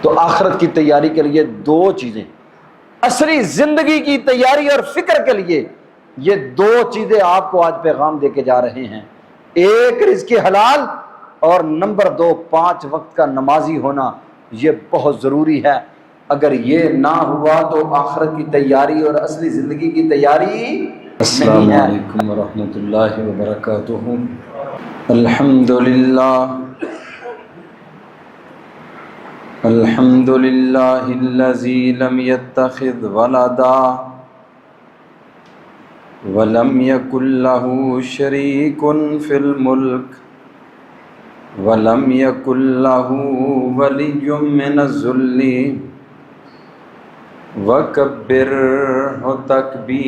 تو آخرت کی تیاری کے لیے دو چیزیں، عصری زندگی کی تیاری اور فکر کے لیے یہ دو چیزیں آپ کو آج پیغام دے کے جا رہے ہیں، ایک رزق حلال اور نمبر دو 5 وقت کا نمازی ہونا، یہ بہت ضروری ہے۔ اگر یہ نہ ہوا تو آخرت کی تیاری اور اصلی زندگی کی تیاری السلام علیکم ورحمۃ اللہ وبرکاتہ۔ الحمد للہ الذی لم یتخذ ولدا ولم یکن لہ شریک فی الملک ولم یکن لہ ولی من الذل وکبرہ تکبیرا۔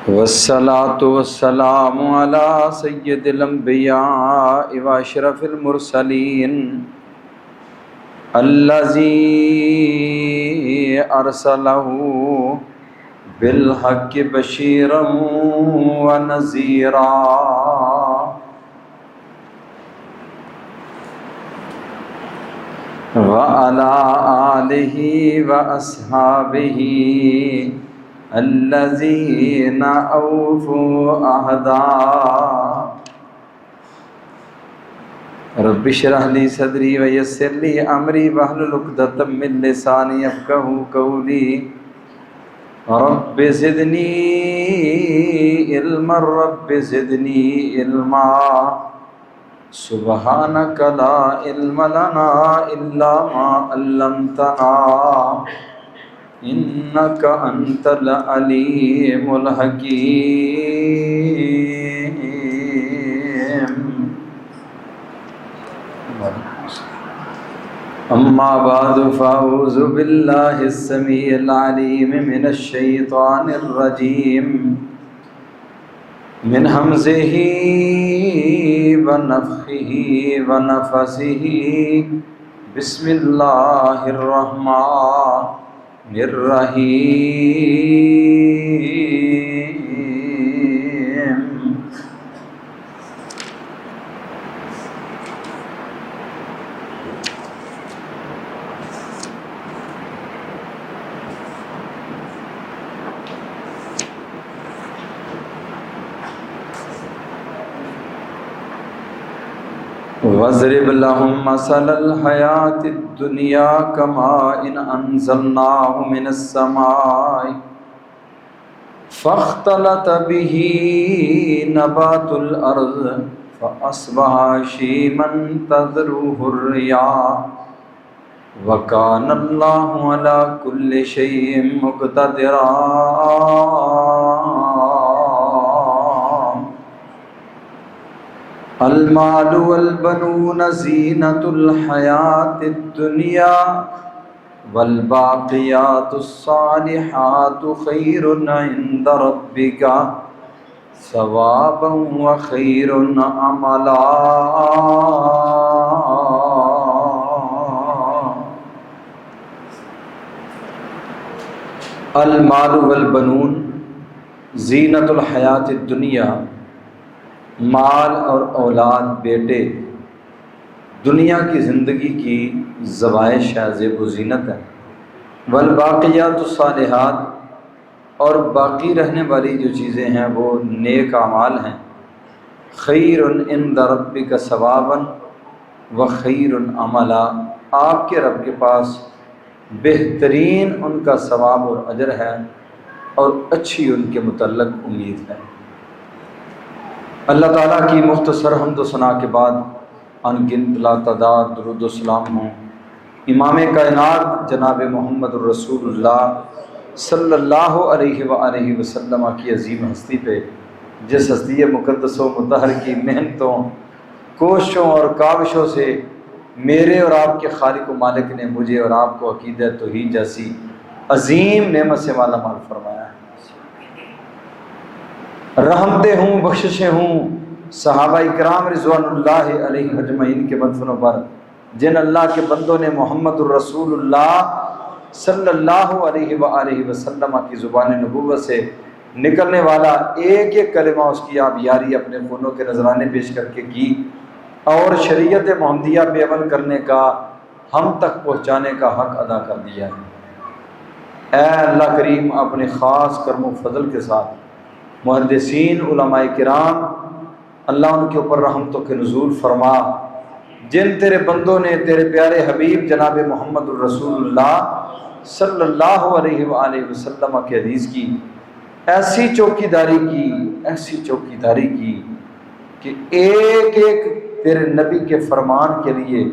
والصلاة والسلام على سید الانبیاء واشرف المرسلین الذی ارسلہ بالحق بشیرا ونذیرا۔ وعلى آلہ واصحابہ الذین اوفوا عہدا۔ رب اشرح لی صدری ویسر لی امری واحلل عقدۃ من لسانی یفقہوا قولی۔ رب زدنی علما رب زدنی علما سبحانک لا علم لنا الا ما علمتنا انک انت العلیم الحکیم۔ اما بعد فاعوذ باللہ السمیع العلیم من الشیطان الرجیم من ہمزہ ونفخہ ونفثہ بسم اللہ الرحمن الرحیم۔ وَاضْرِبْ لَهُمْ مَثَلَ الْحَيَاةِ الدُّنْيَا كَمَاءٍ أَنزَلْنَاهُ مِنَ السَّمَاءِ فَاخْتَلَطَ بِهِ نَبَاتُ الْأَرْضِ فَأَصْبَحَ هَشِيمًا تَذْرُوهُ الرِّيَاحُ وَكَانَ اللَّهُ عَلَى كُلِّ شَيْءٍ مُقْتَدِرًا۔ المال والبنون زینۃ الحیاۃ الدنیا والباقیات الصالحات خیر عند ربک ثوابا وخیر عملا۔ المال والبنون زینۃ الحیاۃ الدنیا، مال اور اولاد بیٹے دنیا کی زندگی کی زوائش ہے، زیب و زینت ہے۔ والباقیات الصالحات، اور باقی رہنے والی جو چیزیں ہیں وہ نیک اعمال ہیں۔ خیر عند ربک ثوابا وخیر عملا، آپ کے رب کے پاس بہترین ان کا ثواب اور اجر ہے اور اچھی ان کے متعلق امید ہے۔ اللہ تعالیٰ کی مختصر حمد و ثنا کے بعد ان گنت لاتعداد درود و سلام ہوں امام کائنات جناب محمد الرسول اللہ صلی اللہ علیہ وآلہ وسلم کی عظیم ہستی پہ، جس ہستی مقدس و مطہر کی محنتوں، کوششوں اور کاوشوں سے میرے اور آپ کے خالق و مالک نے مجھے اور آپ کو عقیدہ توحید جیسی عظیم نعمت سے مالا مال فرمایا ہے۔ رحمتیں ہوں، بخششیں ہوں صحابہ کرام رضوان اللہ علیہ اجمعین کے مدفنوں پر، جن اللہ کے بندوں نے محمد الرسول اللہ صلی اللہ علیہ وآلہ وسلم کی زبان نبوت سے نکلنے والا ایک ایک کلمہ اس کی آپ یاری اپنے خونوں کے نذرانے پیش کر کے کی، اور شریعت محمدیہ پہ عمل کرنے کا، ہم تک پہنچانے کا حق ادا کر دیا ہے۔ اے اللہ کریم اپنے خاص کرم و فضل کے ساتھ محدثین علماء کرام، اللہ ان کے اوپر رحمتوں کے نزول فرما، جن تیرے بندوں نے تیرے پیارے حبیب جناب محمد الرسول اللہ صلی اللہ علیہ وآلہ وسلم کے حدیث کی ایسی چوکیداری کی، ایسی چوکیداری کی کہ ایک ایک تیرے نبی کے فرمان کے لیے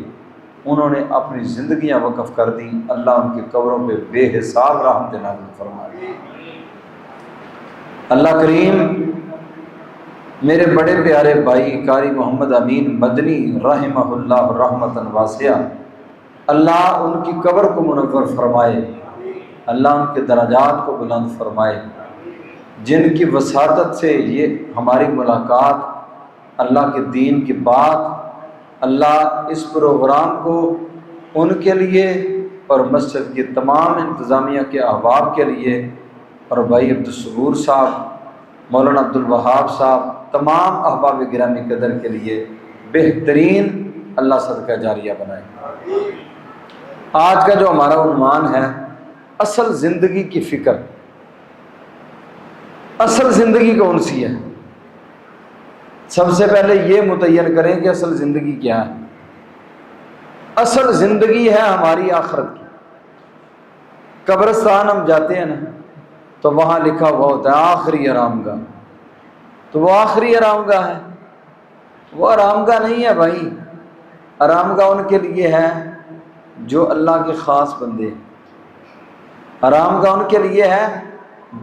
انہوں نے اپنی زندگیاں وقف کر دیں۔ اللہ ان کی قبروں پہ بے حساب رحمت نازل فرمائے۔ اللہ کریم میرے بڑے پیارے بھائی قاری محمد امین مدنی رحمہ اللہ رحمتاً واسعہ، اللہ ان کی قبر کو منور فرمائے، اللہ ان کے درجات کو بلند فرمائے، جن کی وساطت سے یہ ہماری ملاقات اللہ کے دین کی بات، اللہ اس پروگرام کو ان کے لیے اور مسجد کے تمام انتظامیہ کے احباب کے لیے، اور بھائی عبدالصبور صاحب، مولانا عبدالوہاب صاحب، تمام احباب گرامی قدر کے لیے بہترین اللہ صدقہ جاریہ بنائے۔ آج کا جو ہمارا عنوان ہے اصل زندگی کی فکر، اصل زندگی کون سی ہے؟ سب سے پہلے یہ متعین کریں کہ اصل زندگی کیا ہے۔ اصل زندگی ہے ہماری آخرت کی۔ قبرستان ہم جاتے ہیں نا تو وہاں لکھا ہوا ہوتا ہے آخری آرام گاہ، تو وہ آخری آرام گاہ ہے، وہ آرام گاہ نہیں ہے بھائی۔ آرام گاہ ان کے لیے ہے جو اللہ کے خاص بندے ہیں، آرام گاہ ان کے لیے ہے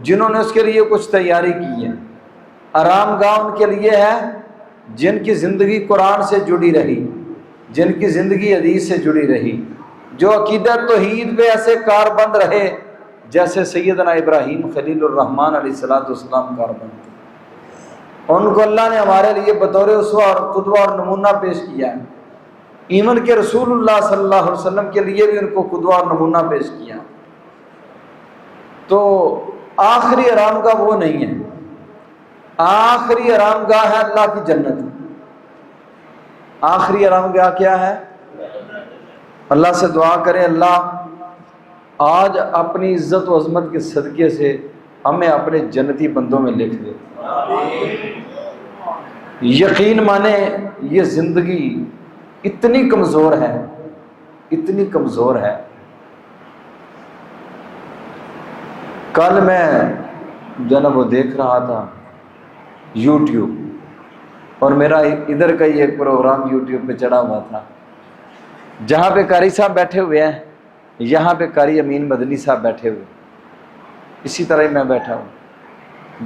جنہوں نے اس کے لیے کچھ تیاری کی ہے، آرام گاہ ان کے لیے ہے جن کی زندگی قرآن سے جڑی رہی، جن کی زندگی حدیث سے جڑی رہی، جو عقیدہ توحید پہ ایسے کاربند رہے جیسے سیدنا ابراہیم خلیل الرحمن علیہ السلام کاربند تھے۔ ان کو اللہ نے ہمارے لیے بطور اسوہ اور قدوہ اور نمونہ پیش کیا ہے، ایمن کے رسول اللہ صلی اللہ علیہ وسلم کے لیے بھی ان کو قدوہ اور نمونہ پیش کیا۔ تو آخری آرام گاہ وہ نہیں ہے، آخری آرام گاہ ہے اللہ کی جنت۔ آخری آرام گاہ کیا ہے؟ اللہ سے دعا کریں اللہ آج اپنی عزت و عظمت کے صدقے سے ہمیں اپنے جنتی بندوں میں لکھ دے۔ یقین مانے یہ زندگی اتنی کمزور ہے، اتنی کمزور ہے۔ کل میں جو نا وہ دیکھ رہا تھا یوٹیوب، اور میرا ادھر کا ہی ایک پروگرام یوٹیوب پہ چڑھا ہوا تھا جہاں پہ قاری صاحب بیٹھے ہوئے ہیں، یہاں پہ قاری امین مدنی صاحب بیٹھے ہوئے، اسی طرح ہی میں بیٹھا ہوں،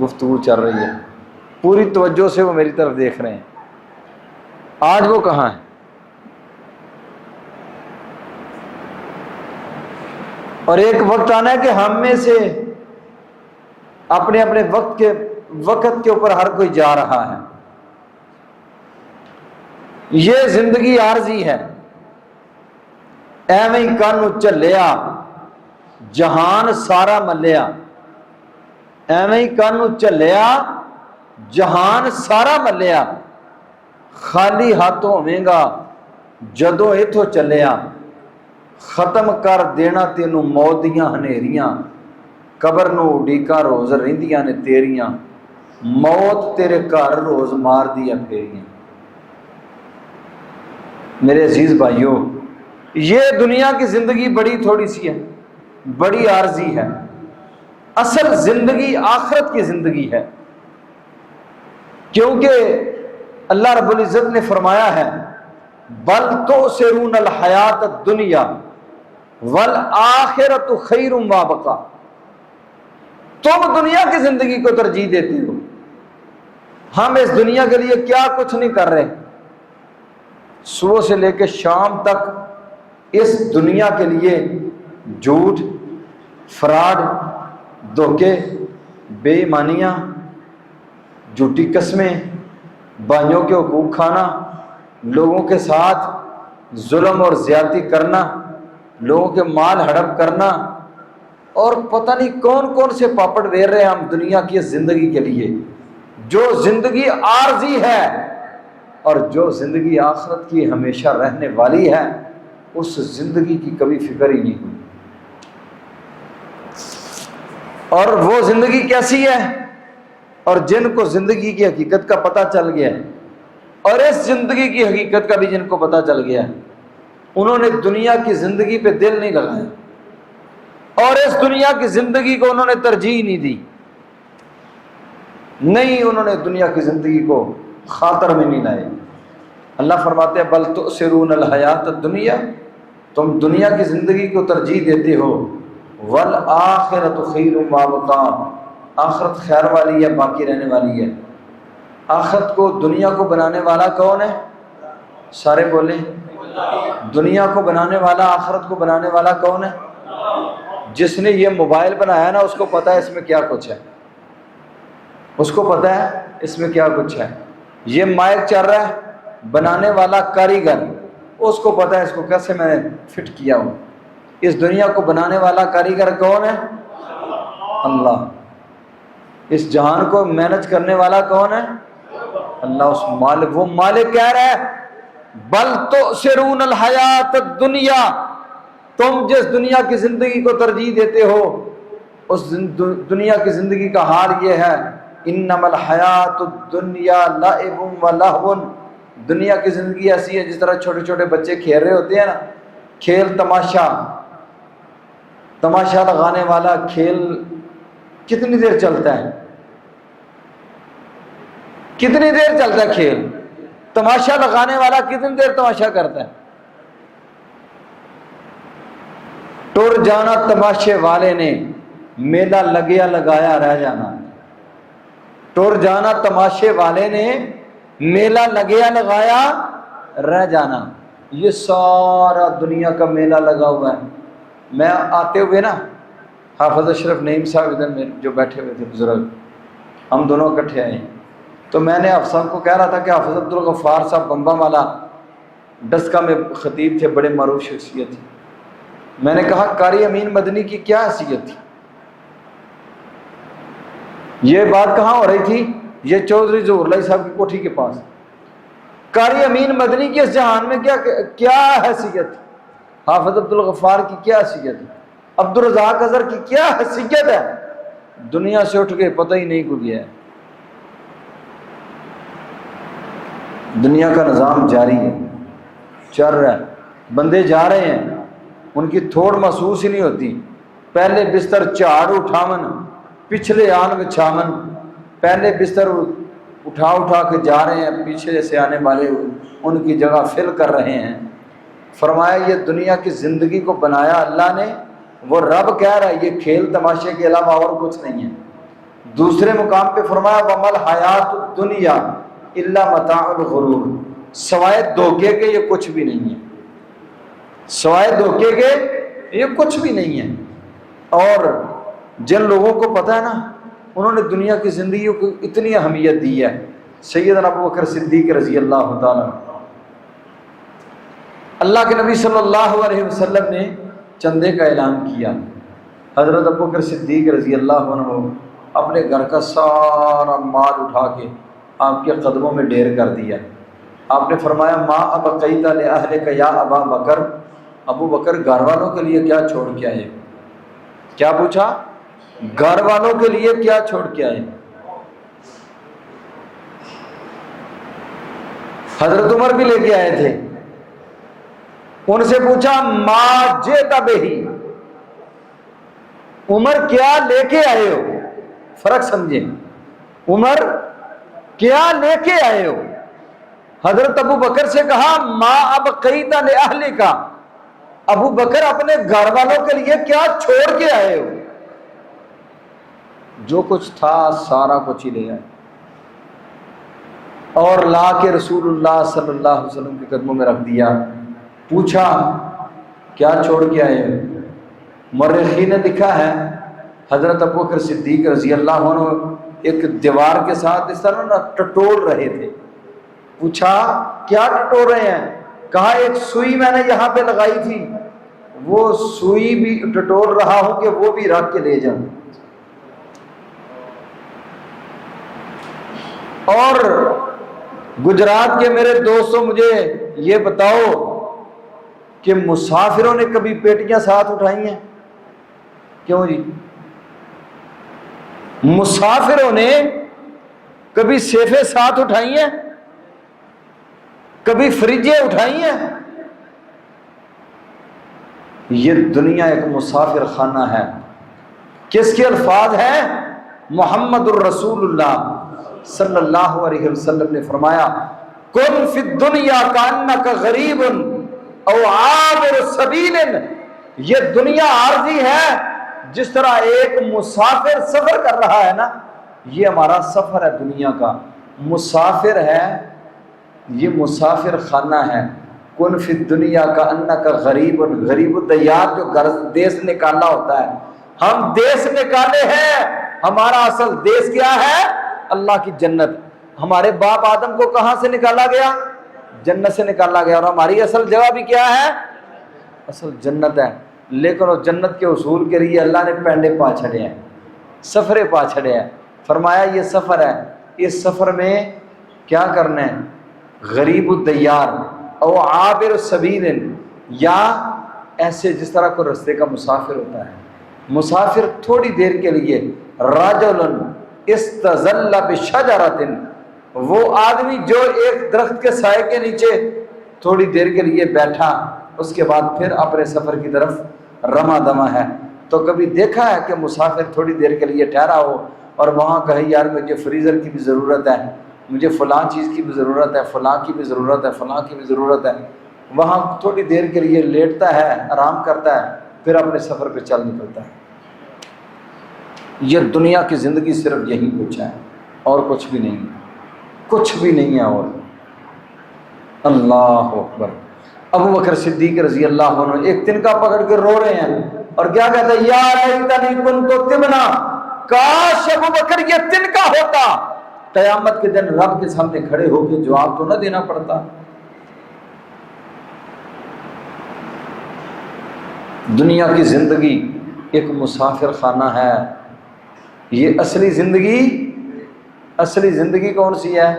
گفتگو چل رہی ہے، پوری توجہ سے وہ میری طرف دیکھ رہے ہیں۔ آج وہ کہاں ہیں؟ اور ایک وقت آنا ہے کہ ہم میں سے اپنے اپنے وقت کے اوپر ہر کوئی جا رہا ہے۔ یہ زندگی عارضی ہے، ایویں ہی کن چلیا جہان سارا ملیا، ایویں ہی کن چلیا جہان سارا ملیا، خالی ہاتھوں ہویں گا جدوں اتھوں چلیا، ختم کر دینا تینوں موت دیاں ہنیریاں، قبر نو اڈیکا روز رہندیاں نے تیریاں، موت تیرے گھر روز مار دیا پھیریاں۔ میرے عزیز بھائیوں، یہ دنیا کی زندگی بڑی تھوڑی سی ہے، بڑی عارضی ہے۔ اصل زندگی آخرت کی زندگی ہے، کیونکہ اللہ رب العزت نے فرمایا ہے بل تؤثرون الحیات الدنیا والآخرۃ خیر وابقیٰ، تم دنیا کی زندگی کو ترجیح دیتے ہو، ہم اس دنیا کے لیے کیا کچھ نہیں کر رہے، صبح سے لے کے شام تک اس دنیا کے لیے جھوٹ، فراڈ، دھوکے، بے ایمانیاں، جھوٹی قسمیں، بھائیوں کے حقوق کھانا، لوگوں کے ساتھ ظلم اور زیادتی کرنا، لوگوں کے مال ہڑپ کرنا، اور پتہ نہیں کون کون سے پاپڑ ویر رہے ہیں ہم دنیا کی زندگی کے لیے، جو زندگی عارضی ہے اور جو زندگی آخرت کی ہمیشہ رہنے والی ہے، اس زندگی کی کبھی فکر ہی نہیں ہوئی۔ اور وہ زندگی کیسی ہے، اور جن کو زندگی کی حقیقت کا پتہ چل گیا ہے، اور اس زندگی کی حقیقت کا بھی جن کو پتہ چل گیا ہے، انہوں نے دنیا کی زندگی پہ دل نہیں لگایا، اور اس دنیا کی زندگی کو انہوں نے ترجیح نہیں دی، نہیں انہوں نے دنیا کی زندگی کو خاطر میں نہیں لائے۔ اللہ فرماتے ہیں بل تؤثرون الحیات الدنیا، تم دنیا کی زندگی کو ترجیح دیتے ہو، والآخرۃ خیر وابقا، آخرت خیر والی ہے، باقی رہنے والی ہے۔ آخرت کو دنیا کو بنانے والا کون ہے؟ سارے بولیں، دنیا کو بنانے والا، آخرت کو بنانے والا کون ہے؟ جس نے یہ موبائل بنایا نا، اس کو پتہ ہے اس میں کیا کچھ ہے، اس کو پتہ ہے اس میں کیا کچھ ہے۔ یہ مائک چل رہا ہے، بنانے والا کاریگر، اس کو پتہ ہے اس کو کیسے میں فٹ کیا ہوں۔ اس دنیا کو بنانے والا کاریگر کون ہے؟ اللہ۔ اس جہان کو مینج کرنے والا کون ہے؟ اللہ۔ اس مالک، وہ مالک کہہ رہا ہے بل تؤثرون الحیات الدنیا، تم جس دنیا کی زندگی کو ترجیح دیتے ہو، اس دنیا کی زندگی کا حال یہ ہے، انما الحیات الدنیا لعب و لہو، دنیا کی زندگی ایسی ہے جس طرح چھوٹے چھوٹے بچے کھیل رہے ہوتے ہیں نا، کھیل تماشا لگانے والا کھیل کتنی دیر چلتا ہے؟ کتنی دیر چلتا ہے کھیل؟ تماشا لگانے والا کتنی دیر تماشا کرتا ہے؟ ٹر جانا تماشے والے نے، میلہ لگیا لگایا رہ جانا۔ ٹر جانا تماشے والے نے، میلہ لگیا لگایا رہ جانا۔ یہ سارا دنیا کا میلہ لگا ہوا ہے۔ میں آتے ہوئے نا، حافظ اشرف نعیم صاحب ادھر میں جو بیٹھے ہوئے تھے بزرگ، ہم دونوں اکٹھے آئے، تو میں نے حافظ صاحب کو کہہ رہا تھا کہ حافظ عبدالغفار صاحب بمبا والا ڈسکا میں خطیب تھے، بڑے معروف شخصیت تھی۔ میں نے کہا قاری امین مدنی کی کیا حیثیت تھی؟ یہ بات کہاں ہو رہی تھی؟ یہ چودھری ظہور اللہ صاحب کی کوٹھی کے پاس۔ قاری امین مدنی کے اس جہان میں کیا حیثیت تھی؟ حافظ عبدالغفار کی کیا حیثیت ہے؟ عبدالرزاق اظہر کی کیا حیثیت ہے؟ دنیا سے اٹھ کے پتہ ہی نہیں کو گیا ہے۔ دنیا کا نظام جاری ہے، چل رہا ہے، بندے جا رہے ہیں، ان کی تھوڑ محسوس ہی نہیں ہوتی۔ پہلے بستر چاڑ اٹھاون، پچھلے آن بچھاون، پہلے بستر اٹھا کے جا رہے ہیں، پیچھے سے آنے والے ان کی جگہ فل کر رہے ہیں۔ فرمایا یہ دنیا کی زندگی کو بنایا اللہ نے، وہ رب کہہ رہا ہے یہ کھیل تماشے کے علاوہ اور کچھ نہیں ہے۔ دوسرے مقام پہ فرمایا وَمَا الْحَيَاةُ الدُّنْيَا إِلَّا مَتَاعُ الْغُرُورِ، سوائے دھوکے کے یہ کچھ بھی نہیں ہے، سوائے دھوکے کے یہ کچھ بھی نہیں ہے۔ اور جن لوگوں کو پتہ ہے نا، انہوں نے دنیا کی زندگی کو اتنی اہمیت دی ہے۔ سیدنا ابوبکر صدیق رضی اللہ تعالیٰ عنہ، اللہ کے نبی صلی اللہ علیہ وسلم نے چندے کا اعلان کیا۔ حضرت ابوبکر صدیق رضی اللہ عنہ اپنے گھر کا سارا مال اٹھا کے آپ کے قدموں میں ڈھیر کر دیا۔ آپ نے فرمایا ما ابقیت لأہلک یا ابا بکر، ابو بکر گھر والوں کے لیے کیا چھوڑ کے آئے؟ کیا پوچھا؟ گھر والوں کے لیے کیا چھوڑ کے آئے؟ حضرت عمر بھی لے کے آئے تھے، ان سے پوچھا ما جئت بہ، عمر کیا لے کے آئے ہو؟ فرق سمجھیں، عمر کیا لے کے آئے ہو؟ حضرت ابو بکر سے کہا ما ابقیت لأہلک، ابو بکر اپنے گھر والوں کے لیے کیا چھوڑ کے آئے ہو؟ جو کچھ تھا سارا کچھ ہی لے آئے، اور لا کے رسول اللہ صلی اللہ علیہ وسلم کے قدموں میں رکھ دیا۔ پوچھا کیا چھوڑ کے آئے ہو؟ مورخین نے لکھا ہے حضرت ابوبکر صدیق رضی اللہ عنہ ایک دیوار کے ساتھ اس طرح نہ ٹٹول رہے تھے۔ پوچھا کیا ٹٹول رہے ہیں؟ کہا ایک سوئی میں نے یہاں پہ لگائی تھی، وہ سوئی بھی ٹٹول رہا ہوں کہ وہ بھی رکھ کے لے جاؤں. اور گجرات کے میرے دوستوں مجھے یہ بتاؤ کہ مسافروں نے کبھی پیٹیاں ساتھ اٹھائی ہیں؟ کیوں جی؟ مسافروں نے کبھی سیفیں ساتھ اٹھائی ہیں؟ کبھی فریجیں اٹھائی ہیں؟ یہ دنیا ایک مسافر خانہ ہے. کس کے الفاظ ہیں؟ محمد الرسول اللہ صلی اللہ علیہ وسلم نے فرمایا کن فی الدنیا کانک غریب او عابر سبیل. یہ دنیا عارضی ہے، جس طرح ایک مسافر سفر کر رہا ہے نا، یہ ہمارا سفر ہے دنیا کا. مسافر ہے، یہ مسافر خانہ ہے. کن فی الدنیا کانک غریب، غریب الدیار جو دیس نکالا ہوتا ہے. ہم دیس نکالے ہیں. ہمارا اصل دیس کیا ہے؟ اللہ کی جنت. ہمارے باپ آدم کو کہاں سے نکالا گیا؟ جنت سے نکالا گیا. اور ہماری اصل جگہ بھی کیا ہے؟ اصل جنت ہے. لیکن اس جنت کے حصول کے لیے اللہ نے پینڈے پا چھڑے ہیں، سفرے پا چھڑے ہیں. فرمایا یہ سفر ہے، اس سفر میں کیا کرنا ہے؟ غریب الدیار او عابر السبیل، یا ایسے جس طرح کوئی رستے کا مسافر ہوتا ہے. مسافر تھوڑی دیر کے لیے، رجل استظل بشجرۃ، وہ آدمی جو ایک درخت کے سائے کے نیچے تھوڑی دیر کے لیے بیٹھا، اس کے بعد پھر اپنے سفر کی طرف رواں دواں ہے. تو کبھی دیکھا ہے کہ مسافر تھوڑی دیر کے لیے ٹھہرا ہو اور وہاں کہے یار مجھے فریزر کی بھی ضرورت ہے، مجھے فلاں چیز کی بھی ضرورت ہے، فلاں کی بھی ضرورت ہے، فلاں کی بھی ضرورت ہے. وہاں تھوڑی دیر کے لیے لیٹتا ہے، آرام کرتا ہے، پھر اپنے سفر پہ چل نکلتا ہے. یہ دنیا کی زندگی صرف یہی کچھ ہے اور کچھ بھی نہیں، کچھ بھی نہیں ہے. اور اللہ اکبر. ابو بکر صدیق رضی اللہ عنہ ایک تنکا پکڑ کے رو رہے ہیں اور کیا کہتے ہیں؟ یا لیتنی کنت تبنا، کاش ابو بکر یہ تنکا ہوتا، قیامت کے دن رب کے سامنے کھڑے ہو کے جواب تو نہ دینا پڑتا. دنیا کی زندگی ایک مسافر خانہ ہے. یہ اصلی زندگی کون سی ہے؟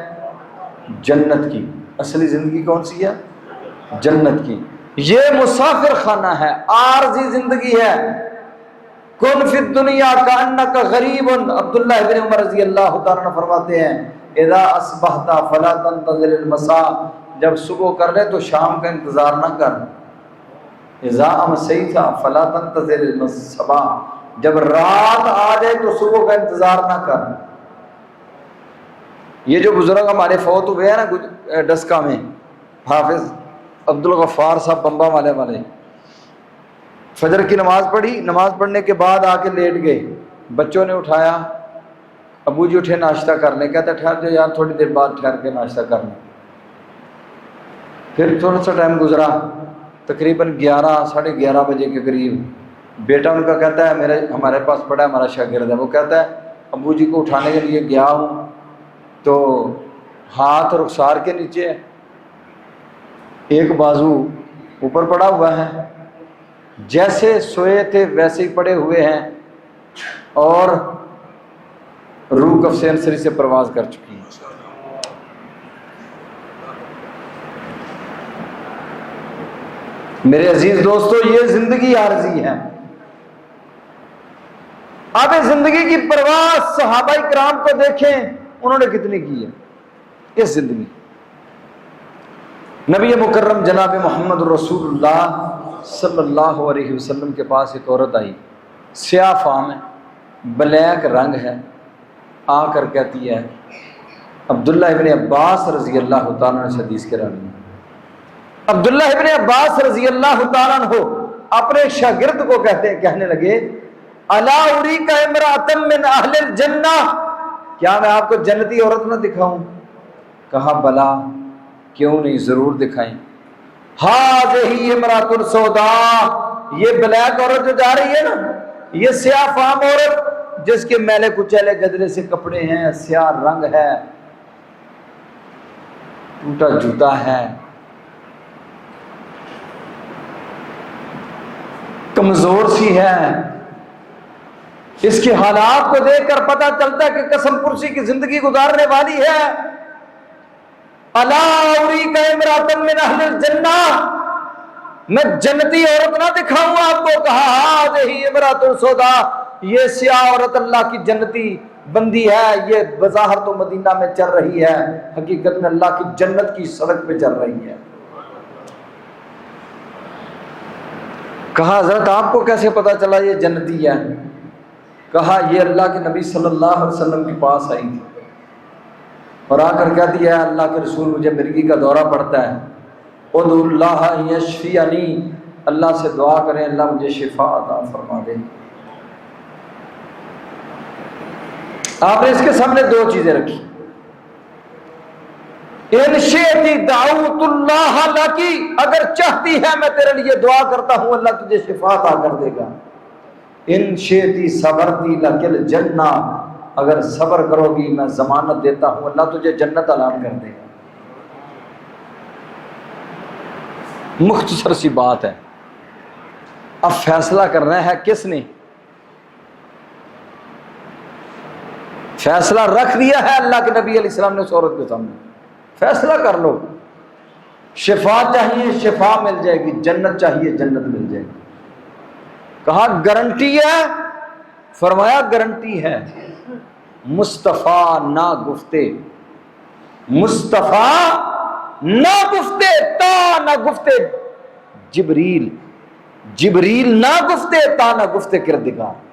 جنت کی. اصلی زندگی کون سی ہے؟ جنت کی. یہ مسافر خانہ ہے، عارضی زندگی ہے. کن فی الدنیا کانک غریب. عبداللہ ابن عمر رضی اللہ تعالیٰ عنہ فرماتے ہیں اذا اصبحت فلا تنتظر المساء، جب صبح کر لے تو شام کا انتظار نہ کر. اذا امسیت فلا تنتظر الصباح، جب رات آ جائے تو صبح کا انتظار نہ کر. یہ جو بزرگ ہمارے فوت ہوئے ہیں نا ڈسکا میں، حافظ عبدالغفار صاحب بمبا والے، فجر کی نماز پڑھی، نماز پڑھنے کے بعد آ کے لیٹ گئے. بچوں نے اٹھایا، ابو جی اٹھے ناشتہ کرنے، کہتے ٹھہر جاؤ یار تھوڑی دیر بعد ٹھہر کے ناشتہ کرنا. پھر تھوڑا سا ٹائم گزرا، تقریباً 11 بجے کے قریب بیٹا ان کا کہتا ہے ہمارے پاس پڑا ہے، ہمارا شاگرد ہے، وہ کہتا ہے ابو جی کو اٹھانے کے لیے گیا ہوں تو ہاتھ رخسار کے نیچے ہے، ایک بازو اوپر پڑا ہوا ہے، جیسے سوئے تھے ویسے ہی پڑے ہوئے ہیں، اور روح کف سے انصری سے پرواز کر چکی ہے. میرے عزیز دوستو، یہ زندگی عارضی ہے. اب زندگی کی پرواز صحابہ کرام کو دیکھیں، انہوں نے کتنی کی ہے اس زندگی. نبی مکرم جناب محمد رسول اللہ صلی اللہ علیہ وسلم کے پاس ایک عورت آئی، سیاہ فام ہے، بلیک رنگ ہے، آ کر کہتی ہے، عبداللہ ابن عباس رضی اللہ تعالیٰ عنہ حدیث کے راوی ہیں. عبداللہ ابن عباس رضی اللہ تعالیٰ عنہ اپنے شاگرد کو کہنے لگے الا اریک امرأۃ من اہل الجنہ، کیا میں آپ کو جنتی عورت نہ دکھاؤں؟ کہا بلا، کیوں نہیں، ضرور دکھائیں. ہذہ امرأۃ سوداء، یہ بلیک عورت جو جا رہی ہے نا، یہ سیاہ فام عورت جس کے میلے کچیلے گدرے سے کپڑے ہیں، سیاہ رنگ ہے، ٹوٹا جوتا ہے، کمزور سی ہے، اس کے حالات کو دیکھ کر پتہ چلتا ہے کہ قسم پرسی کی زندگی گزارنے والی ہے۔ الا اریک امرأۃ من اہل الجنہ، میں جنتی عورت نہ دکھاؤں آپ کو؟ کہا ہذہ امرأۃ سودا، یہ سیاہ عورت اللہ کی جنتی بندی ہے، یہ بظاہر تو مدینہ میں چل رہی ہے، حقیقت میں اللہ کی جنت کی سڑک پہ چل رہی ہے۔ کہا حضرت آپ کو کیسے پتا چلا یہ جنتی ہے؟ کہا یہ اللہ کے نبی صلی اللہ علیہ وسلم کے پاس آئی تھی اور آ کر کہتی ہے اللہ کے رسول مجھے مرگی کا دورہ پڑتا ہے، ادعو اللہ ان یشفینی، اللہ سے دعا کریں اللہ مجھے شفا عطا فرما دے۔ آپ نے اس کے سامنے دو چیزیں رکھی، ان شئتی دعوت اللہ لکی، اگر چاہتی ہے میں تیرے لیے دعا کرتا ہوں اللہ تجھے شفا عطا کر دے گا۔ ان شئتی صبرتی لک الجنہ، اگر صبر کرو گی میں ضمانت دیتا ہوں اللہ تجھے جنت اعلان کر دے گا۔ مختصر سی بات ہے، اب فیصلہ کرنا ہے کس نے؟ فیصلہ رکھ دیا ہے اللہ کے نبی علیہ السلام نے اس عورت کے سامنے، فیصلہ کر لو، شفا چاہیے شفا مل جائے گی، جنت چاہیے جنت مل جائے گی۔ کہا گارنٹی ہے؟ فرمایا گارنٹی ہے، مصطفیٰ نہ گفتے، مصطفیٰ نہ گفتے، تا نہ گفتے جبریل، جبریل نہ گفتے تا نہ گفتے کردگار۔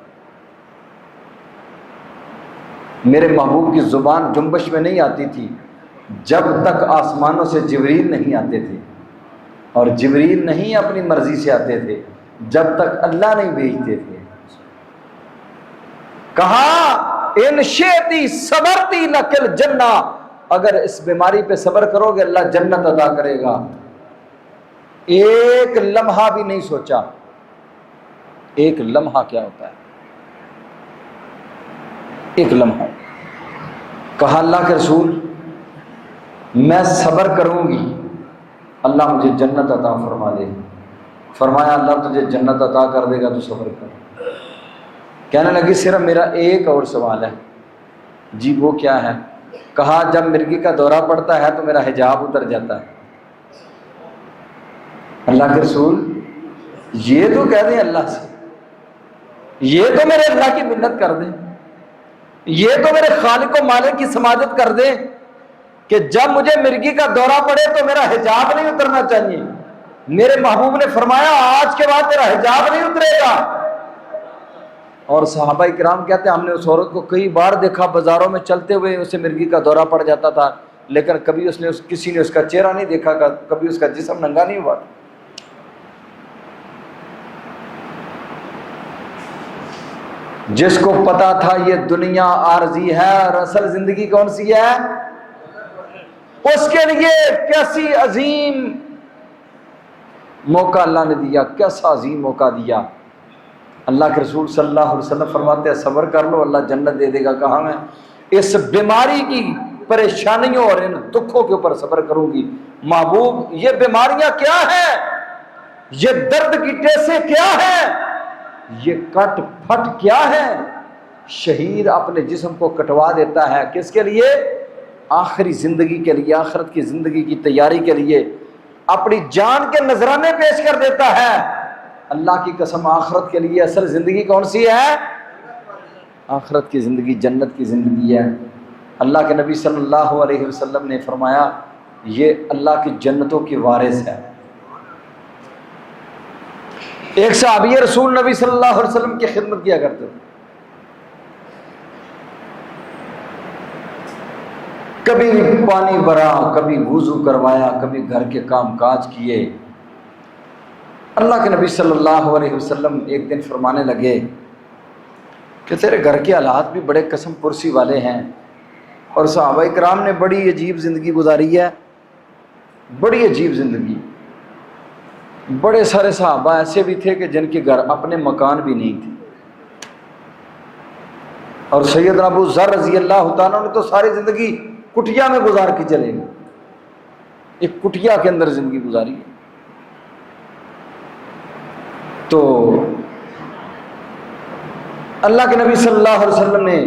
میرے محبوب کی زبان جنبش میں نہیں آتی تھی جب تک آسمانوں سے جبریل نہیں آتے تھے، اور جبریل نہیں اپنی مرضی سے آتے تھے جب تک اللہ نہیں بھیجتے تھے۔ کہا ان شئتی صبرتی لک الجنہ، اگر اس بیماری پہ صبر کرو گے اللہ جنت عطا کرے گا۔ ایک لمحہ بھی نہیں سوچا، ایک لمحہ کیا ہوتا ہے، ایک لمحہ۔ کہا اللہ کے رسول میں صبر کروں گی اللہ مجھے جنت عطا فرما دے۔ فرمایا اللہ تجھے جنت عطا کر دے گا تو صبر کر۔ کہنے لگی صرف میرا ایک اور سوال ہے۔ جی وہ کیا ہے؟ کہا جب مرگی کا دورہ پڑتا ہے تو میرا حجاب اتر جاتا ہے۔ اللہ کے رسول یہ تو کہہ دیں اللہ سے، یہ تو میرے اللہ کی منت کر دیں، یہ تو میرے خالق و مالک کی سماجت کر دیں کہ جب مجھے مرگی کا دورہ پڑے تو میرا حجاب نہیں اترنا چاہیے۔ میرے محبوب نے فرمایا آج کے بعد تیرا حجاب نہیں اترے گا۔ اور صحابہ کرام کہتے ہیں ہم نے اس عورت کو کئی بار دیکھا بازاروں میں چلتے ہوئے، اسے مرگی کا دورہ پڑ جاتا تھا لیکن کبھی کسی نے اس کا چہرہ نہیں دیکھا، کبھی اس کا جسم ننگا نہیں ہوا۔ جس کو پتا تھا یہ دنیا عارضی ہے اور اصل زندگی کون سی ہے، اس کے لیے کیسی عظیم موقع اللہ نے دیا، کیسا عظیم موقع دیا۔ اللہ کے رسول صلی اللہ علیہ وسلم فرماتے ہیں صبر کر لو اللہ جنت دے دے گا۔ کہا میں اس بیماری کی پریشانیوں اور ان دکھوں کے اوپر صبر کروں گی۔ محبوب یہ بیماریاں کیا ہیں، یہ درد کی ٹیسیں کیا ہیں، یہ کٹ پھٹ کیا ہے؟ شہید اپنے جسم کو کٹوا دیتا ہے کس کے لیے؟ آخری زندگی کے لیے، آخرت کی زندگی کی تیاری کے لیے اپنی جان کے نذرانے پیش کر دیتا ہے۔ اللہ کی قسم آخرت کے لیے اصل زندگی کون سی ہے؟ آخرت کی زندگی جنت کی زندگی ہے۔ اللہ کے نبی صلی اللہ علیہ وسلم نے فرمایا یہ اللہ کی جنتوں کی وارث ہے۔ ایک صحابی رسول نبی صلی اللہ علیہ وسلم کی خدمت کیا کرتے تھے، کبھی پانی بھرا، کبھی وضو کروایا، کبھی گھر کے کام کاج کیے۔ اللہ کے نبی صلی اللہ علیہ وسلم ایک دن فرمانے لگے کہ تیرے گھر کے حالات بھی بڑے قسم پرسی والے ہیں، اور صحابہ کرام نے بڑی عجیب زندگی گزاری ہے، بڑی عجیب زندگی۔ بڑے سارے صحابہ ایسے بھی تھے کہ جن کے گھر اپنے مکان بھی نہیں تھے، اور سیدنا ابو ذر رضی اللہ تعالیٰ نے تو ساری زندگی کٹیا میں گزار کے چلے گئے، ایک کٹیا کے اندر زندگی گزاری ہے۔ تو اللہ کے نبی صلی اللہ علیہ وسلم نے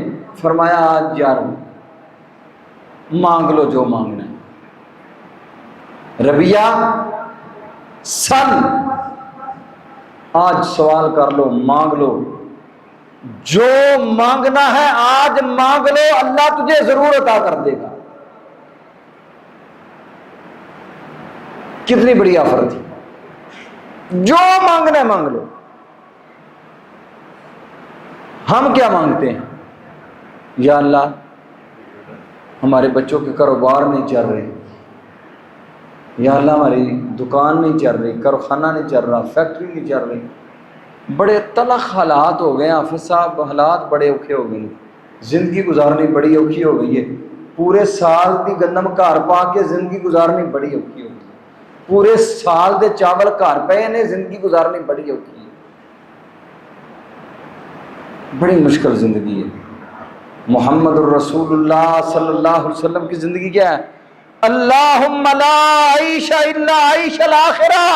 فرمایا آج یار مانگ لو جو مانگنا ہے۔ ربیہ سن آج سوال کر لو، مانگ لو، جو مانگنا ہے آج مانگ لو، اللہ تجھے ضرور عطا کر دے گا۔ کتنی بڑی آفر تھی، جو مانگنا ہے مانگ لو۔ ہم کیا مانگتے ہیں؟ یا اللہ ہمارے بچوں کے کاروبار نہیں چل رہے، یا اللہ ہماری دکان نہیں چل رہی، کارخانہ نہیں چل رہا، فیکٹری نہیں چل رہی، بڑے تلخ حالات ہو گئے ہیں حافظ صاحب، حالات بڑے اوکھے ہو گئے ہیں، زندگی گزارنی بڑی اوکھی ہو گئی ہے، پورے سال کی گندم گھر پا کے زندگی گزارنی بڑی اوکھی ہو گئی ہے، پورے سال دے چاول گھر پے نے زندگی گزارنی بڑی اوکھی ہے، بڑی مشکل زندگی ہے۔ محمد الرسول اللہ صلی اللہ علیہ وسلم کی زندگی کیا ہے؟ اللہم لا عیش الا عیش الآخرہ۔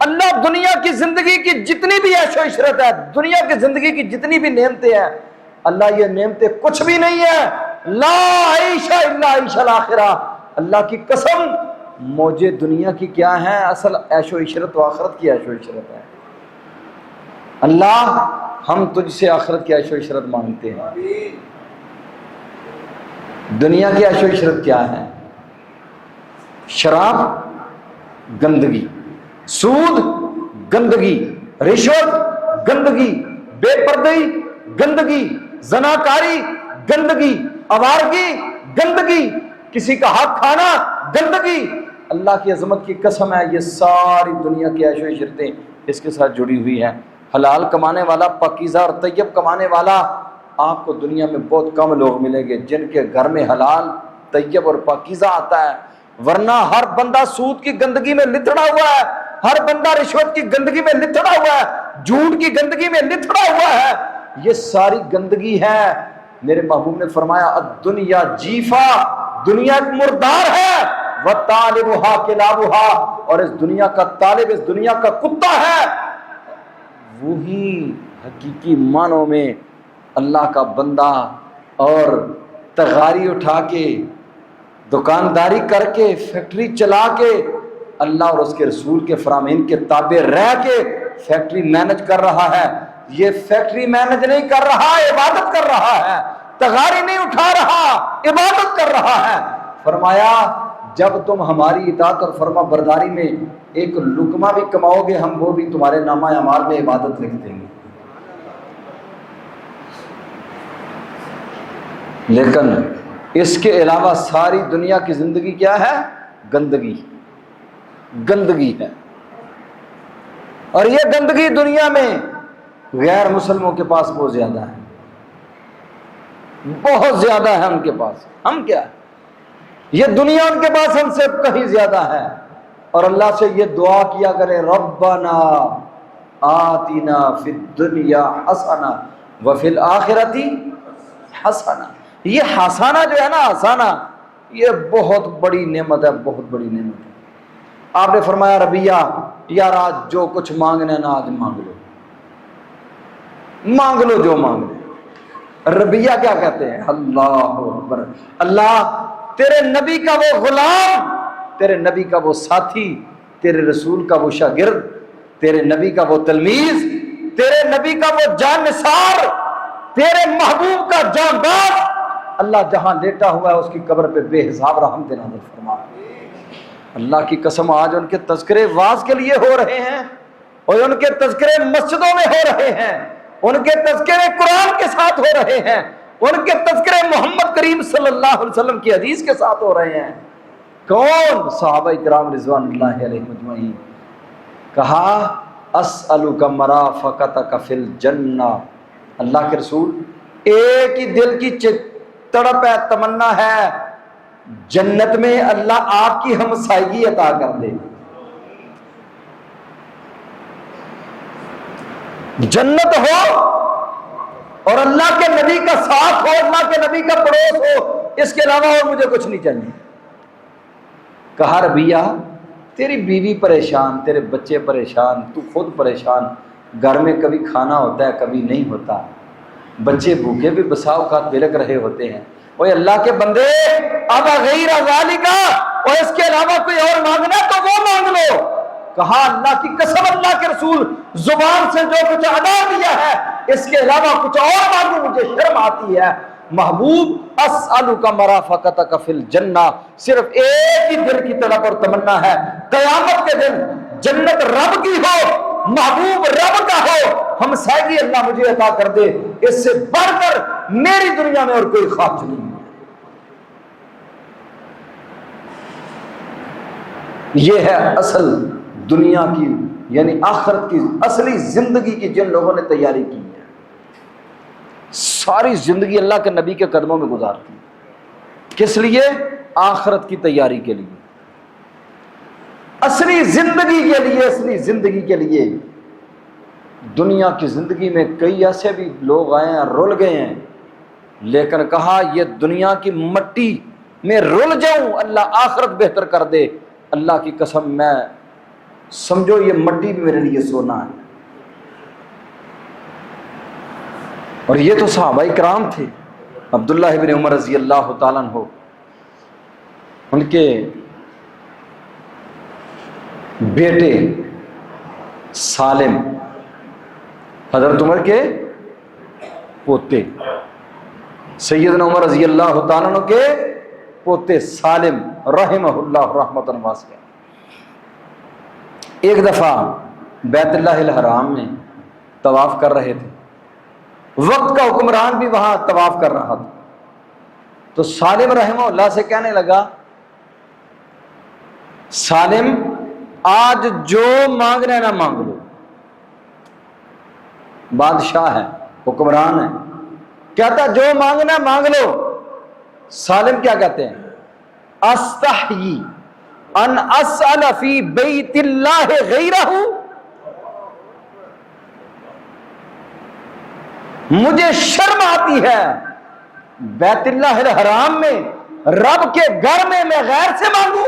اللہ دنیا کی زندگی کی جتنی بھی عیش و عشرت ہے، دنیا کی زندگی کی جتنی بھی نعمتیں ہیں، اللہ یہ نعمتیں کچھ بھی نہیں ہے، لا عیش الا عیش الآخرہ۔ اللہ کی قسم موجے دنیا کی کیا ہیں؟ اصل عیش و عشرت و آخرت کی عیش و عشرت ہے۔ اللہ ہم تجھ سے آخرت کی عیش و عشرت مانگتے ہیں۔ دنیا کی عیش و عشرت کیا ہے؟ شراب گندگی، سود گندگی، رشوت گندگی، بے پردگی گندگی، زناکاری گندگی، آوارگی گندگی، کسی کا حق کھانا گندگی۔ اللہ کی عظمت کی قسم ہے یہ ساری دنیا کی عیش و عشرتیں اس کے ساتھ جڑی ہوئی ہیں۔ حلال کمانے والا، پاکیزہ اور طیب کمانے والا آپ کو دنیا میں بہت کم لوگ ملیں گے جن کے گھر میں حلال طیب اور پاکیزہ آتا ہے، ورنہ ہر بندہ سود کی گندگی میں لتڑا ہوا ہے، ہر بندہ رشوت کی گندگی میں لتڑا ہوا ہے، جھوٹ کی گندگی میں لتڑا ہوا ہے۔ یہ ساری گندگی ہے۔ میرے محبوب نے فرمایا الدنیا جیفا، دنیا ایک مردار ہے، وطالبها کلابها، اور اس دنیا کا طالب اس دنیا کا کتا ہے۔ وہی حقیقی معنوں میں اللہ کا بندہ اور تغاری اٹھا کے، دکانداری کر کے، فیکٹری چلا کے، اللہ اور اس کے رسول کے فرامین کے تابع رہ کے فیکٹری مینج کر رہا ہے۔ یہ فیکٹری مینج نہیں کر رہا، عبادت کر رہا ہے، تغاری نہیں اٹھا رہا، عبادت کر رہا ہے۔ فرمایا جب تم ہماری اطاعت اور فرما برداری میں ایک لقمہ بھی کماؤ گے، ہم وہ بھی تمہارے نامہ اعمال میں عبادت لکھ دیں گے۔ لیکن اس کے علاوہ ساری دنیا کی زندگی کیا ہے؟ گندگی، گندگی ہے۔ اور یہ گندگی دنیا میں غیر مسلموں کے پاس بہت زیادہ ہے، بہت زیادہ ہے ان کے پاس۔ ہم کیا ہے؟ یہ دنیا ان کے پاس ہم سے کہیں زیادہ ہے۔ اور اللہ سے یہ دعا کیا کرے ربنا آتنا فی الدنیا حسنہ وفی الآخرۃ حسنہ۔ یہ حسنہ جو ہے نا، حسنہ یہ بہت بڑی نعمت ہے، بہت بڑی نعمت ہے۔ آپ نے فرمایا ربیہ یار آج جو کچھ مانگنا ہے نا آج مانگ لو، مانگ لو جو مانگنا۔ ربیہ کیا کہتے ہیں؟ اللہ اکبر، اللہ تیرے نبی کا وہ غلام، تیرے نبی کا وہ ساتھی، تیرے رسول کا وہ شاگرد، تیرے نبی کا وہ تلمیذ، تیرے نبی کا وہ جان نثار، تیرے محبوب کا جان باز، اللہ جہاں لیٹا ہوا ہے اس کی قبر پہ بے حساب رحمت نازل فرما۔ اللہ کی قسم آج ان کے تذکرے واعظ کے لیے ہو رہے ہیں، اور ان کے تذکرے مسجدوں میں ہو رہے ہیں، ان کے تذکرے قرآن کے ساتھ ہو رہے ہیں، ان کے تذکرے محمد کریم صلی اللہ علیہ وسلم کی حدیث کے ساتھ ہو رہے ہیں۔ کون؟ صحابہ کرام رضوان اللہ علیہ مجمعین۔ کہا اسألک مرافقتک فی الجنہ، اللہ کے رسول ایک ہی دل کی تڑپ ہے، تمنا ہے، جنت میں اللہ آپ کی ہمسائیگی عطا کر دے، جنت ہو اور اللہ کے نبی کا ساتھ ہو، اللہ کے نبی کا پڑوس ہو، اس کے علاوہ اور مجھے کچھ نہیں چاہیے۔ کہا ربیہ تیری بیوی پریشان، تیرے بچے پریشان، تو خود پریشان، گھر میں کبھی کھانا ہوتا ہے کبھی نہیں ہوتا، بچے بھوکے بھی بسا اوقات بلک رہے ہوتے ہیں۔ اوے اللہ کے بندے، اب غیر ذالک، اور اس کے علاوہ کوئی اور مانگنا تو وہ مانگ لو۔ کہا اللہ کی قسم، اللہ کے رسول، زبان سے جو کچھ ادا دیا ہے اس کے علاوہ کچھ اور مانگوں مجھے شرم آتی ہے۔ محبوب اسألک مرافقتک فی الجنہ، صرف ایک ہی دل کی طلب اور تمنا ہے، قیامت کے دن جنت رب کی ہو، محبوب رب کا ہو، ہمسائیگی اللہ مجھے عطا کر دے، اس سے بڑھ کر میری دنیا میں اور کوئی خواہش نہیں۔ یہ ہے اصل دنیا کی یعنی آخرت کی اصلی زندگی کی جن لوگوں نے تیاری کی ہے، ساری زندگی اللہ کے نبی کے قدموں میں گزارتی ہے۔ کس لیے؟ آخرت کی تیاری کے لیے، اصلی زندگی کے لیے، اصلی زندگی کے لیے۔ دنیا کی زندگی میں کئی ایسے بھی لوگ آئے ہیں رول گئے ہیں، لیکن کہا یہ دنیا کی مٹی میں رول جاؤں اللہ آخرت بہتر کر دے، اللہ کی قسم میں سمجھو یہ مٹی بھی میرے لیے سونا ہے۔ اور یہ تو صحابہ کرام تھے۔ عبداللہ ابن عمر رضی اللہ تعالیٰ عنہ، ان کے بیٹے سالم، حضرت عمر کے پوتے، سیدنا عمر رضی اللہ تعالیٰ عنہ کے پوتے سالم رحمہ اللہ رحمۃ واسعہ، ایک دفعہ بیت اللہ الحرام میں طواف کر رہے تھے، وقت کا حکمران بھی وہاں طواف کر رہا تھا، تو سالم رحمہ اللہ سے کہنے لگا، سالم آج جو مانگنا ہے نہ مانگ لو، بادشاہ ہے، حکمران ہے، کہتا جو مانگنا ہے مانگ لو۔ سالم کیا کہتے ہیں؟ استحیی ان اسأل فی بیت اللہ غیرہ، مجھے شرم آتی ہے بیت اللہ الحرام میں رب کے گھر میں غیر سے مانگوں۔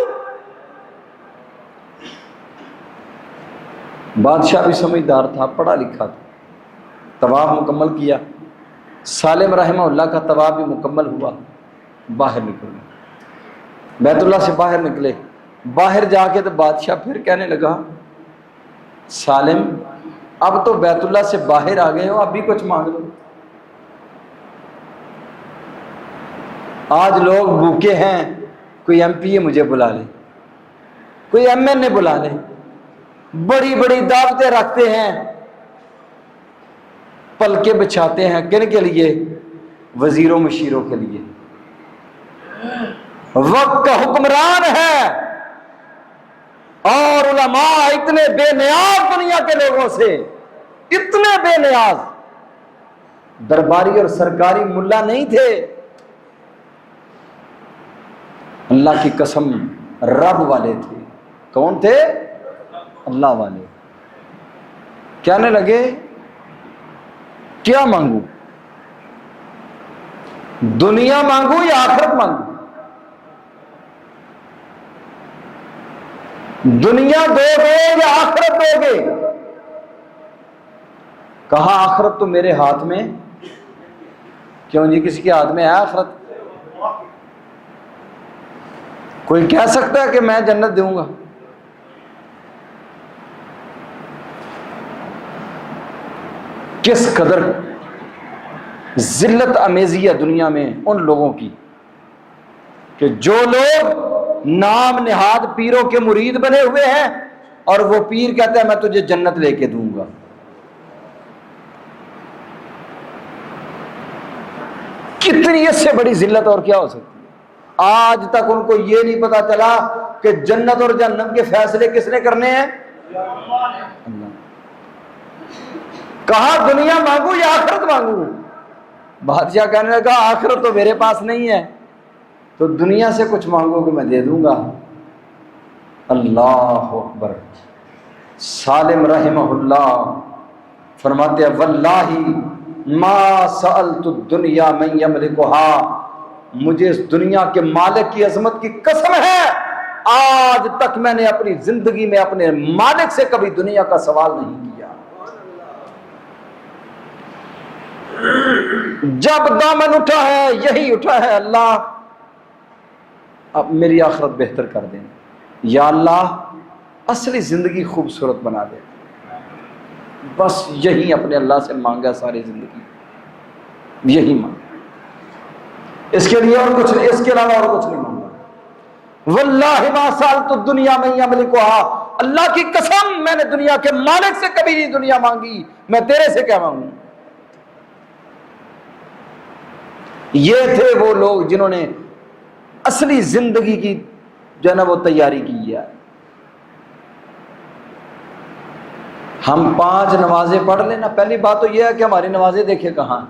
بادشاہ بھی سمجھدار تھا، پڑھا لکھا تھا، طواف مکمل کیا، سالم رحمہ اللہ کا طواف بھی مکمل ہوا، باہر نکلے، بیت اللہ سے باہر نکلے، باہر جا کے تو بادشاہ پھر کہنے لگا، سالم اب تو بیت اللہ سے باہر آ گئے ہو، اب بھی کچھ مانگ لو، آج لوگ بھوکے ہیں، کوئی ایم پی اے مجھے بلا لے، کوئی ایم این اے بلا لے، بڑی بڑی دعوتیں رکھتے ہیں، پلکیں بچھاتے ہیں، کن کے لیے؟ وزیروں مشیروں کے لیے۔ وقت کا حکمران ہے اور علماء اتنے بے نیاز دنیا کے لوگوں سے، اتنے بے نیاز، درباری اور سرکاری ملا نہیں تھے، اللہ کی قسم رب والے تھے۔ کون تھے؟ اللہ والے۔ کہنے لگے کیا مانگوں، دنیا مانگوں یا آخرت مانگوں؟ دنیا دو گے یا آخرت دو گے؟ کہا آخرت تو میرے ہاتھ میں۔ کیوں جی، کسی کے ہاتھ میں ہے آخرت؟ کوئی کہہ سکتا ہے کہ میں جنت دوں گا؟ کس قدر ذلت امیزی ہے دنیا میں ان لوگوں کی کہ جو لوگ نام نہاد پیروں کے مرید بنے ہوئے ہیں اور وہ پیر کہتا ہے میں تجھے جنت لے کے دوں گا۔ کتنی اس سے بڑی ذلت اور کیا ہو سکتی ہے؟ آج تک ان کو یہ نہیں پتا چلا کہ جنت اور جہنم کے فیصلے کس نے کرنے ہیں؟ اللہ۔ کہا دنیا مانگوں یا آخرت مانگوں؟ بادشاہ کہنے لگا آخرت تو میرے پاس نہیں ہے، تو دنیا سے کچھ مانگو کہ میں دے دوں گا۔ اللہ اکبر۔ سالم رحمہ اللہ فرماتے ہیں واللہ ما سألت الدنیا من یملکہا، مجھے اس دنیا کے مالک کی عظمت کی قسم ہے آج تک میں نے اپنی زندگی میں اپنے مالک سے کبھی دنیا کا سوال نہیں کیا۔ جب دامن اٹھا ہے یہی اٹھا ہے، اللہ اب میری آخرت بہتر کر دیں، یا اللہ اصلی زندگی خوبصورت بنا دے۔ بس یہی اپنے اللہ سے مانگا ساری زندگی، یہی مانگا، اس کے لیے اور کچھ نہیں، اس کے علاوہ اور کچھ نہیں مانگا۔ واللہ ما سألت الدنیا من یملکها، اللہ کی قسم میں نے دنیا کے مالک سے کبھی نہیں دنیا مانگی، میں تیرے سے کیا مانگوں۔ یہ تھے وہ لوگ جنہوں نے اصلی زندگی کی جو ہے نا وہ تیاری کی ہے۔ ہم 5 نمازیں پڑھ لیں نا، پہلی بات تو یہ ہے کہ ہماری نمازیں دیکھیں کہاں،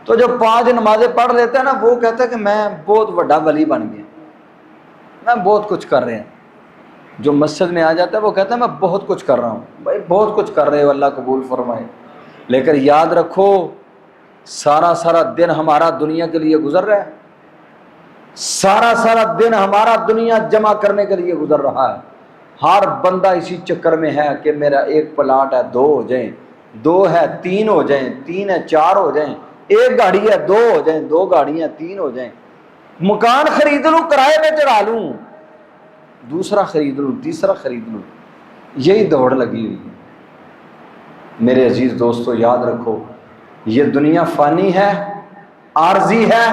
تو جو 5 نمازیں پڑھ لیتے ہیں نا وہ کہتا ہے کہ میں بہت بڑا ولی بن گیا، میں بہت کچھ کر رہے ہیں۔ جو مسجد میں آ جاتا ہے وہ کہتا ہے میں بہت کچھ کر رہا ہوں۔ بھائی بہت کچھ کر رہے ہو، اللہ قبول فرمائے، لیکن یاد رکھو سارا دن ہمارا دنیا کے لیے گزر رہا ہے، سارا دن ہمارا دنیا جمع کرنے کے لیے گزر رہا ہے۔ ہر بندہ اسی چکر میں ہے کہ میرا ایک پلاٹ ہے 2 ہو جائیں، 2 ہے 3 ہو جائیں، 3 ہے 4 ہو جائیں، 1 گاڑی ہے 2 ہو جائیں، 2 گاڑیاں 3 ہو جائیں، مکان خرید لوں کرائے پہ چڑھا لوں، دوسرا خرید لوں، تیسرا خرید لوں، یہی دوڑ لگی ہوئی ہے۔ میرے عزیز دوستو یاد رکھو یہ دنیا فانی ہے، عارضی ہے،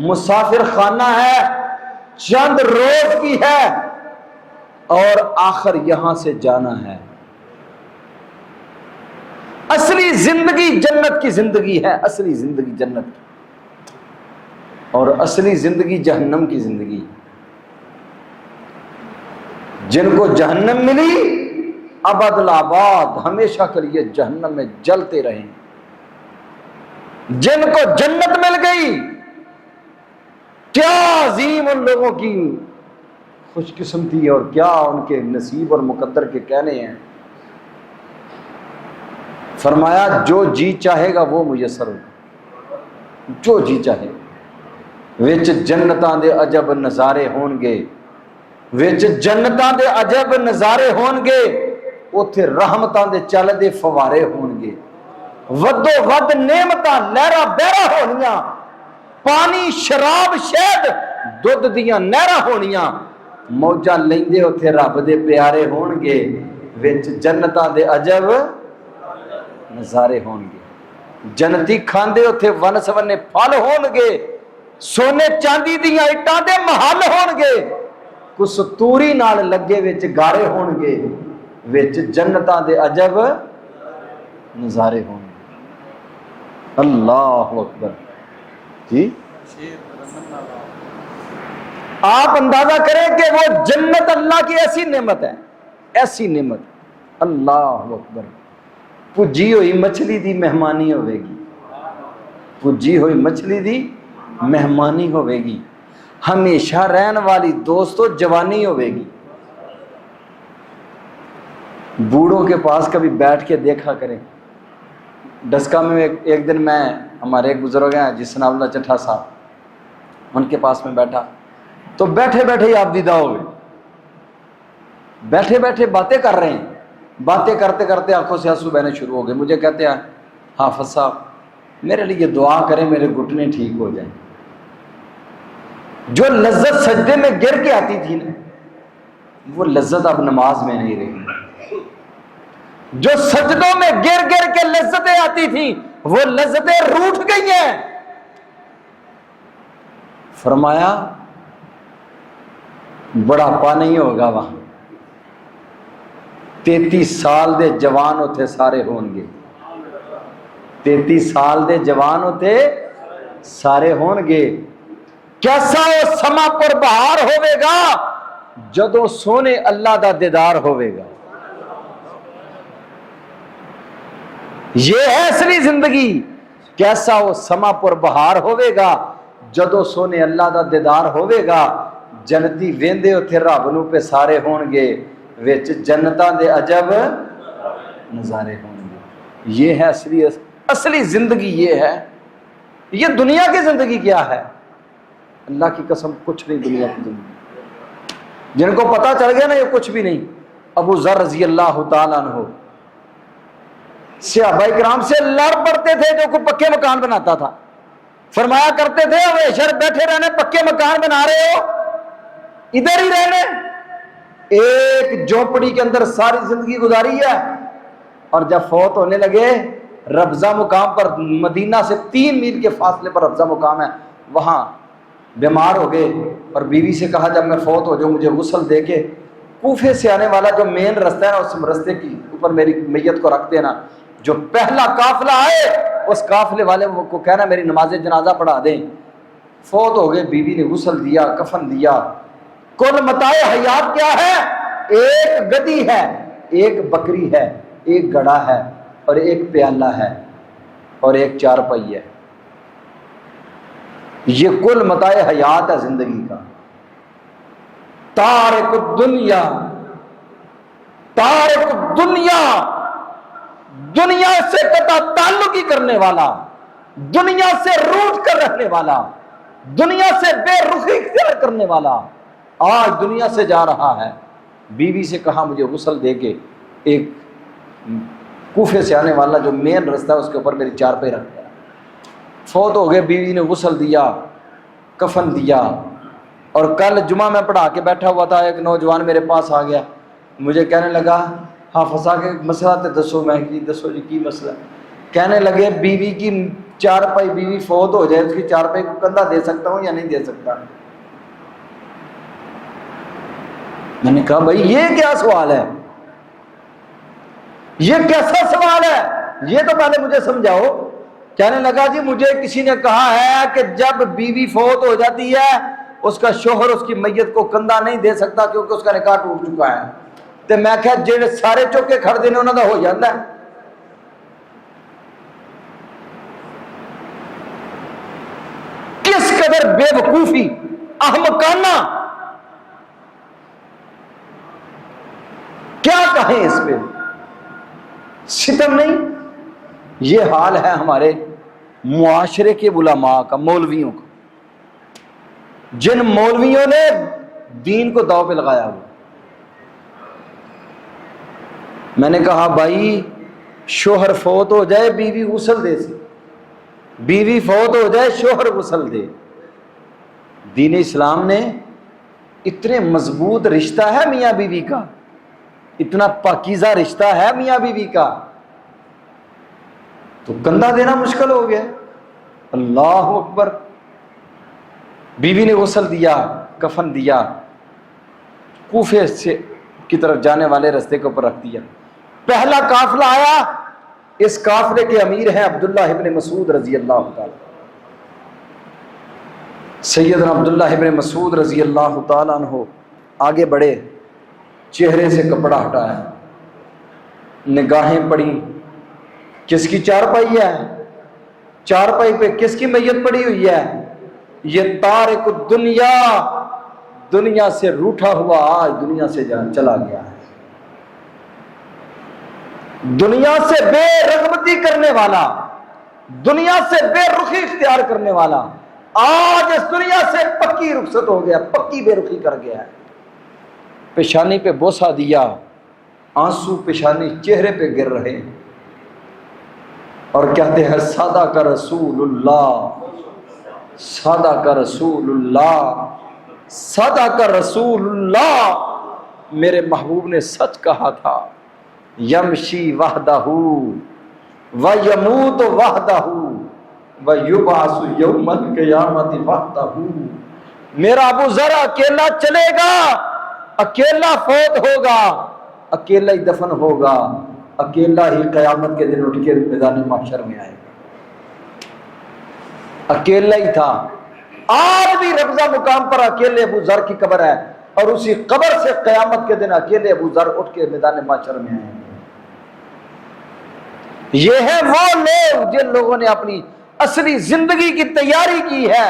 مسافر خانہ ہے، چند روز کی ہے، اور آخر یہاں سے جانا ہے۔ اصلی زندگی جنت کی زندگی ہے، اصلی زندگی جنت کی، اور اصلی زندگی جہنم کی زندگی۔ جن کو جہنم ملی ابد الآباد ہمیشہ کے لیے جہنم میں جلتے رہیں، جن کو جنت مل گئی کیا عظیم ان لوگوں کی خوش قسمتی اور کیا ان کے نصیب اور مقدر کے کہنے ہیں۔ فرمایا جو جی چاہے گا وہ میسر ہوگا، جو جی چاہے۔ وچ جنتاں دے عجب نظارے ہون گے، وچ جنتاں دے عجب نظارے ہون گے، اوتھے رحمتاں دے چل دے فوارے ہون گے، ودو ود نعمتاں لہرا بہرا ہونیاں، پانی شراب شہد دودھ دیاں نہراں ہونیاں، موجاں لیندے اوتھے رب دے پیارے ہون گے، وچ جنتاں دے عجب نظارے ہون گے۔ جنتی کھاندے اوتھے ون سونے پھل ہون گے، سونے چاندی دیاں اٹاں دے محل ہون گے، کستوری نال لگے وچ گارے ہون گے، وچ جنتاں دے عجب نظارے ہون گے۔ اللہ اکبر جی، آپ اندازہ کریں کہ وہ جنت اللہ کی ایسی نعمت ہے، ایسی نعمت، اللہ اکبر۔ پجی ہوئی مچھلی دی مہمانی ہوئے گی، پجی ہوئی مچھلی دی مہمانی ہوئے گی، ہمیشہ رہن والی دوستو جوانی ہوئے گی۔ بوڑھوں کے پاس کبھی بیٹھ کے دیکھا کریں۔ ڈسکا میں ایک دن میں ہمارے ایک بزرگ ہیں جس ثناء اللہ چٹھا صاحب، ان کے پاس میں بیٹھا تو بیٹھے بیٹھے ہی آپ دیدہ ہو گئے، بیٹھے بیٹھے باتیں کر رہے ہیں، باتیں کرتے کرتے آنکھوں سے آنسو بہنے شروع ہو گئے۔ مجھے کہتے ہیں حافظ صاحب میرے لیے دعا کریں میرے گھٹنے ٹھیک ہو جائیں۔ جو لذت سجدے میں گر کے آتی تھی نا وہ لذت اب نماز میں نہیں رہی، جو سجدوں میں گر گر کے لذتیں آتی تھیں وہ لذتیں روٹھ گئی ہیں۔ فرمایا بڑھاپا نہیں ہوگا وہاں، 33 سال دے جوان ہوتے سارے ہون گے، 33 سال دے جوان ہوتے سارے ہون گے۔ کیسا وہ سما پر بہار ہوئے گا جدوں سونے اللہ دا دیدار ہوئے گا۔ یہ ہے اصلی زندگی۔ کیسا وہ سما پر بہار ہوئے گا جدوں سونے اللہ دا دیدار ہوئے گا۔ جنتی ویندے اتھے رب نو پہ سارے ہون گے، وچ جنتاں دے عجب نظارے ہون گے۔ یہ ہے اصلی زندگی، یہ ہے۔ یہ دنیا کی زندگی کیا ہے؟ اللہ کی قسم کچھ نہیں دنیا کی زندگی۔ جن کو پتہ چل گیا نا یہ کچھ بھی نہیں. ابو ذر رضی اللہ تعالیٰ عنہ صحابہ کرام سے لڑ پڑتے تھے جو کوئی پکے مکان بناتا تھا. فرمایا کرتے تھے ہمیشہ بیٹھے رہنے, پکے مکان بنا رہے ہو, ادھر ہی رہنے. ایک جھونپڑی کے اندر ساری زندگی گزاری ہے, اور جب فوت ہونے لگے ربضہ مقام پر, مدینہ سے 3 میل کے فاصلے پر ربضہ مقام ہے, وہاں بیمار ہو گئے اور بیوی سے کہا جب میں فوت ہو جاؤں مجھے غسل دے کے کوفے سے آنے والا جو مین رستہ ہے نا اس رستے کی اوپر میری میت کو رکھ دینا. جو پہلا قافلہ آئے اس قافلے والے کو کہنا میری نماز جنازہ پڑھا دیں. فوت ہو گئے, بیوی نے غسل دیا, کفن دیا. کل متاع حیات کیا ہے؟ ایک گدی ہے, ایک بکری ہے, ایک گڑا ہے, اور ایک پیالہ ہے, اور ایک چارپائی ہے. یہ کل متاع حیات ہے زندگی کا. تارک الدنیا, تارک الدنیا, دنیا سے قطع تعلق ہی کرنے والا, دنیا سے روٹ کر رہنے والا, دنیا سے بے رخی اختیار کرنے والا آج دنیا سے جا رہا ہے. بیوی سے کہا مجھے غسل دے کے ایک کوفے سے آنے والا جو مین رستہ ہے اس کے اوپر میری چارپائی رکھ دیا. فوت ہو گئے, بیوی نے غسل دیا, کفن دیا. اور کل جمعہ میں پڑھا کے بیٹھا ہوا تھا, ایک نوجوان میرے پاس آ گیا, مجھے کہنے لگا حافظ صاحب کے مسئلہ تے دسو. میں کہ دسو جی کی مسئلہ؟ کہنے لگے بیوی کی چارپائی, بیوی فوت ہو جائے اس کی چارپائی کو کندھا دے سکتا ہوں یا نہیں دے سکتا؟ میں نے کہا بھائی یہ کیا سوال ہے, یہ کیسا سوال ہے, یہ تو پہلے مجھے سمجھاؤ. کہنے لگا جی مجھے کسی نے کہا ہے کہ جب بیوی فوت ہو جاتی ہے اس کا شوہر اس کی میت کو کندھا نہیں دے سکتا کیونکہ اس کا نکاح ٹوٹ چکا ہے. تو میں کہا جڑے سارے چوکے کھڑ دینے انہوں کا ہو جاتا ہے. کس قدر بے وقوفی, احمقانہ, کیا کہیں اس پہ, ستم نہیں. یہ حال ہے ہمارے معاشرے کے علماء کا, مولویوں کا, جن مولویوں نے دین کو داؤ پہ لگایا ہوا. میں نے کہا بھائی شوہر فوت ہو جائے بیوی غسل دے سی, بیوی فوت ہو جائے شوہر غسل دے. دین اسلام نے اتنے مضبوط رشتہ ہے میاں بیوی کا, اتنا پاکیزہ رشتہ ہے میاں بیوی کا, تو کندھا دینا مشکل ہو گیا. اللہ اکبر. بیوی نے غسل دیا, کفن دیا, کوفے سے کی طرف جانے والے رستے کے اوپر رکھ دیا. پہلا قافلہ آیا, اس قافلے کے امیر ہیں عبداللہ ابن مسعود رضی اللہ تعالی. سیدنا عبداللہ ابن مسعود رضی اللہ تعالیٰ عنہ آگے بڑھے, چہرے سے کپڑا ہٹایا, نگاہیں پڑی, کس کی چارپائی ہے, چارپائی پہ کس کی میت پڑی ہوئی ہے؟ یہ تارک الدنیا, دنیا سے روٹھا ہوا آج دنیا سے چلا گیا ہے. دنیا سے بے رغبتی کرنے والا, دنیا سے بے رخی اختیار کرنے والا آج اس دنیا سے پکی رخصت ہو گیا, پکی بے رخی کر گیا ہے. پیشانی پہ بوسہ دیا, آنسو پیشانی چہرے پہ گر رہے ہیں, اور کہتے ہیں سادہ کا رسول اللہ, سادہ کا رسول اللہ, سادہ کا رسول اللہ. میرے محبوب نے سچ کہا تھا, یمشی وحدہ ویموت وحدہ ویبعث یوم القیامت وحدہ. میرا ابو ذر اکیلا چلے گا, اکیلا فوت ہوگا, اکیلا ہی دفن ہوگا, اکیلا ہی قیامت کے دن اٹھ کے میدان محشر میں آئے گا. اکیلا ہی تھا. آج بھی ربضہ مقام پر اکیلے ابو ذر کی قبر ہے, اور اسی قبر سے قیامت کے دن اکیلے ابو ذر اٹھ کے میدان محشر میں آئے گا. یہ ہے وہ لوگ جن لوگوں نے اپنی اصلی زندگی کی تیاری کی ہے.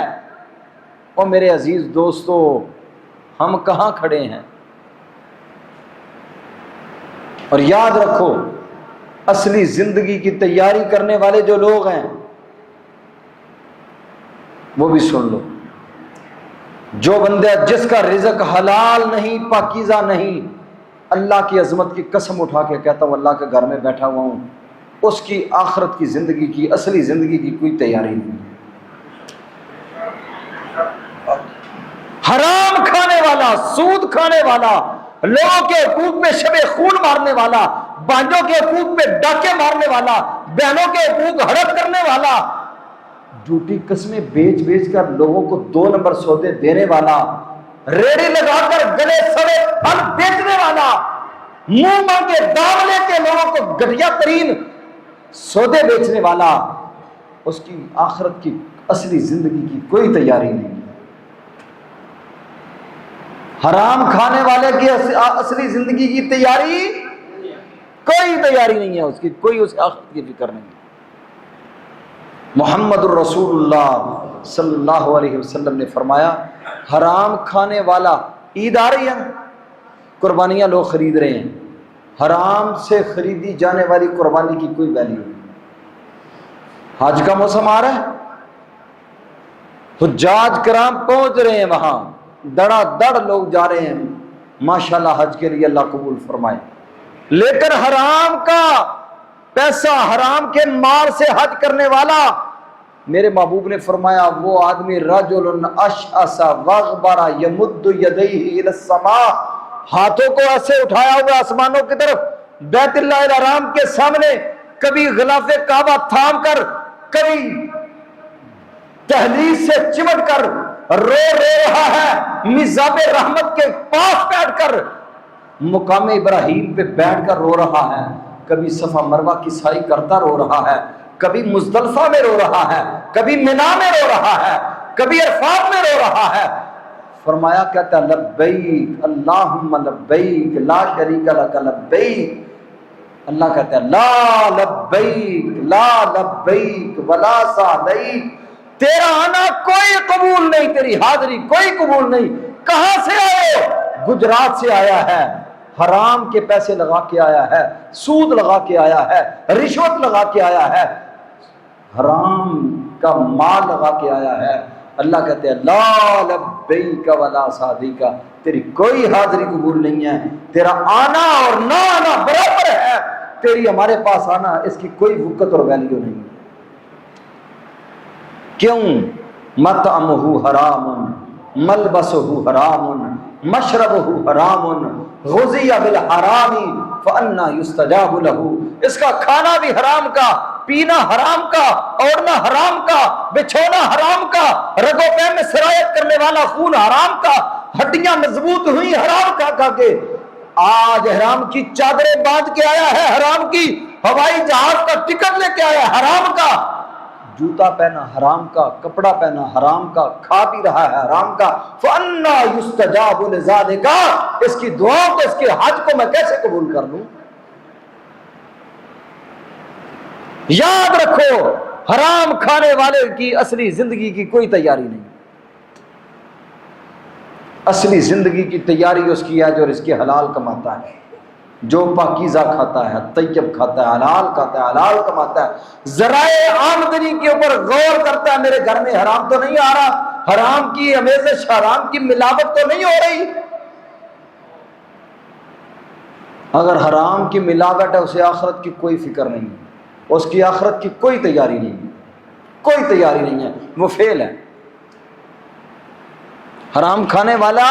اور میرے عزیز دوستو, ہم کہاں کھڑے ہیں؟ اور یاد رکھو, اصلی زندگی کی تیاری کرنے والے جو لوگ ہیں وہ بھی سن لو, جو بندہ جس کا رزق حلال نہیں، پاکیزہ نہیں، اللہ کی عظمت کی قسم اٹھا کے کہتا ہوں اللہ کے گھر میں بیٹھا ہوا ہوں، اس کی آخرت کی زندگی کی، اصلی زندگی کی کوئی تیاری نہیں۔ حرام کھانے والا، سود کھانے والا، لوگوں کے حقوق میں شب خون مارنے والا، بانجوں کے حقوق میں ڈاکے مارنے والا، بہنوں کے حقوق ہڑپ کرنے والا، جھوٹی قسمیں بیچ بیچ کر لوگوں کو 2 نمبر سودے دینے والا، ریڑھی لگا کر گلے سڑے پھل بیچنے والا، منہ مانگے دام لے کے لوگوں کو گھٹیا ترین سودے بیچنے والا، اس کی آخرت کی اصلی زندگی کی کوئی تیاری نہیں۔ حرام کھانے والے کی اصلی زندگی کی تیاری کوئی تیاری نہیں ہے، اس کی کوئی اس آخرت کی فکر نہیں۔ محمد الرسول اللہ صلی اللہ علیہ وسلم نے فرمایا حرام کھانے والا، عید آ رہی ہے، قربانیاں لوگ خرید رہے ہیں، حرام سے خریدی جانے والی قربانی کی کوئی ویلیو نہیں۔ حج کا موسم آ رہا ہے، حجاج کرام پہنچ رہے ہیں، وہاں دڑا دڑ لوگ جا رہے ہیں، ماشاءاللہ حج کے لیے اللہ قبول فرمائے، لیکن حرام کا پیسہ، حرام کے مال سے حج کرنے والا، میرے محبوب نے فرمایا وہ آدمی رجل اشعث واغبر یمد یدیہ الی السماء، ہاتھوں کو ایسے اٹھایا ہوا آسمانوں کی طرف بیت اللہ الحرام کے سامنے، کبھی غلاف کعبہ تھام کر، کبھی تحلیل سے چمٹ کر رو رہا ہے، میزاب رحمت کے پاس بیٹھ کر، مقام ابراہیم پہ بیٹھ کر رو رہا ہے، کبھی صفا مروہ کی سعی کرتا رو رہا ہے، کبھی مزدلفہ میں رو رہا ہے، کبھی منا میں رو رہا ہے، کبھی عرفات میں رو رہا ہے۔ فرمایا کہتا ہے لبیک اللہم لبیک لا شریک لک لبیک، اللہ کہتا ہے لا لبیک لا لبیک ولا سعدیک، تیرا آنا کوئی قبول نہیں، تیری حاضری کوئی قبول نہیں۔ کہاں سے آئے؟ گجرات سے آیا ہے، حرام کے پیسے لگا کے آیا ہے، سود لگا کے آیا ہے، رشوت لگا کے آیا ہے، حرام کا مال لگا کے آیا ہے۔ اللہ کہتے ہیں لا لبیک ولا سعدیک، تیری کوئی حاضری قبول نہیں ہے، تیرا آنا اور نہ آنا برابر ہے، تیری ہمارے پاس آنا اس کی کوئی وقت اور ویلیو نہیں۔ کیوں؟ مطعمہ حرام، ملبسہ حرام، مشربہ حرام، غذی بالحرام فانا یستجاب لہ، اس کا کھانا بھی حرام کا، پینا حرام کا، اوڑھنا حرام کا، بچھونا حرام کا، رگوں پہ میں سرایت کرنے والا خون حرام کا، ہڈیاں مضبوط ہوئی حرام کھا کے، آج حرام کی چادریں باندھ کے آیا ہے، حرام کی ہوائی جہاز کا ٹکٹ لے کے آیا حرام کا، جوتا پہنا حرام کا، کپڑا پہنا حرام کا، کھا پی رہا ہے حرام کا، فَأَنَّا يُسْتَجَابُ لِذَلِكَ، اس کی دعا کو، اس کے حج کو میں کیسے قبول کر لوں؟ یاد رکھو حرام کھانے والے کی اصلی زندگی کی کوئی تیاری نہیں، اصلی زندگی کی تیاری اس کی ہے جو اس کے حلال کماتا ہے، جو پاکیزہ کھاتا ہے، طیب کھاتا ہے، حلال کھاتا ہے، حلال کماتا ہے، ذرائع آمدنی کے اوپر غور کرتا ہے، میرے گھر میں حرام تو نہیں آ رہا، حرام کی امیزش، حرام کی ملاوٹ تو نہیں ہو رہی۔ اگر حرام کی ملاوٹ ہے اسے آخرت کی کوئی فکر نہیں ہے، اس کی آخرت کی کوئی تیاری نہیں ہے، کوئی تیاری نہیں ہے، وہ فیل ہے۔ حرام کھانے والا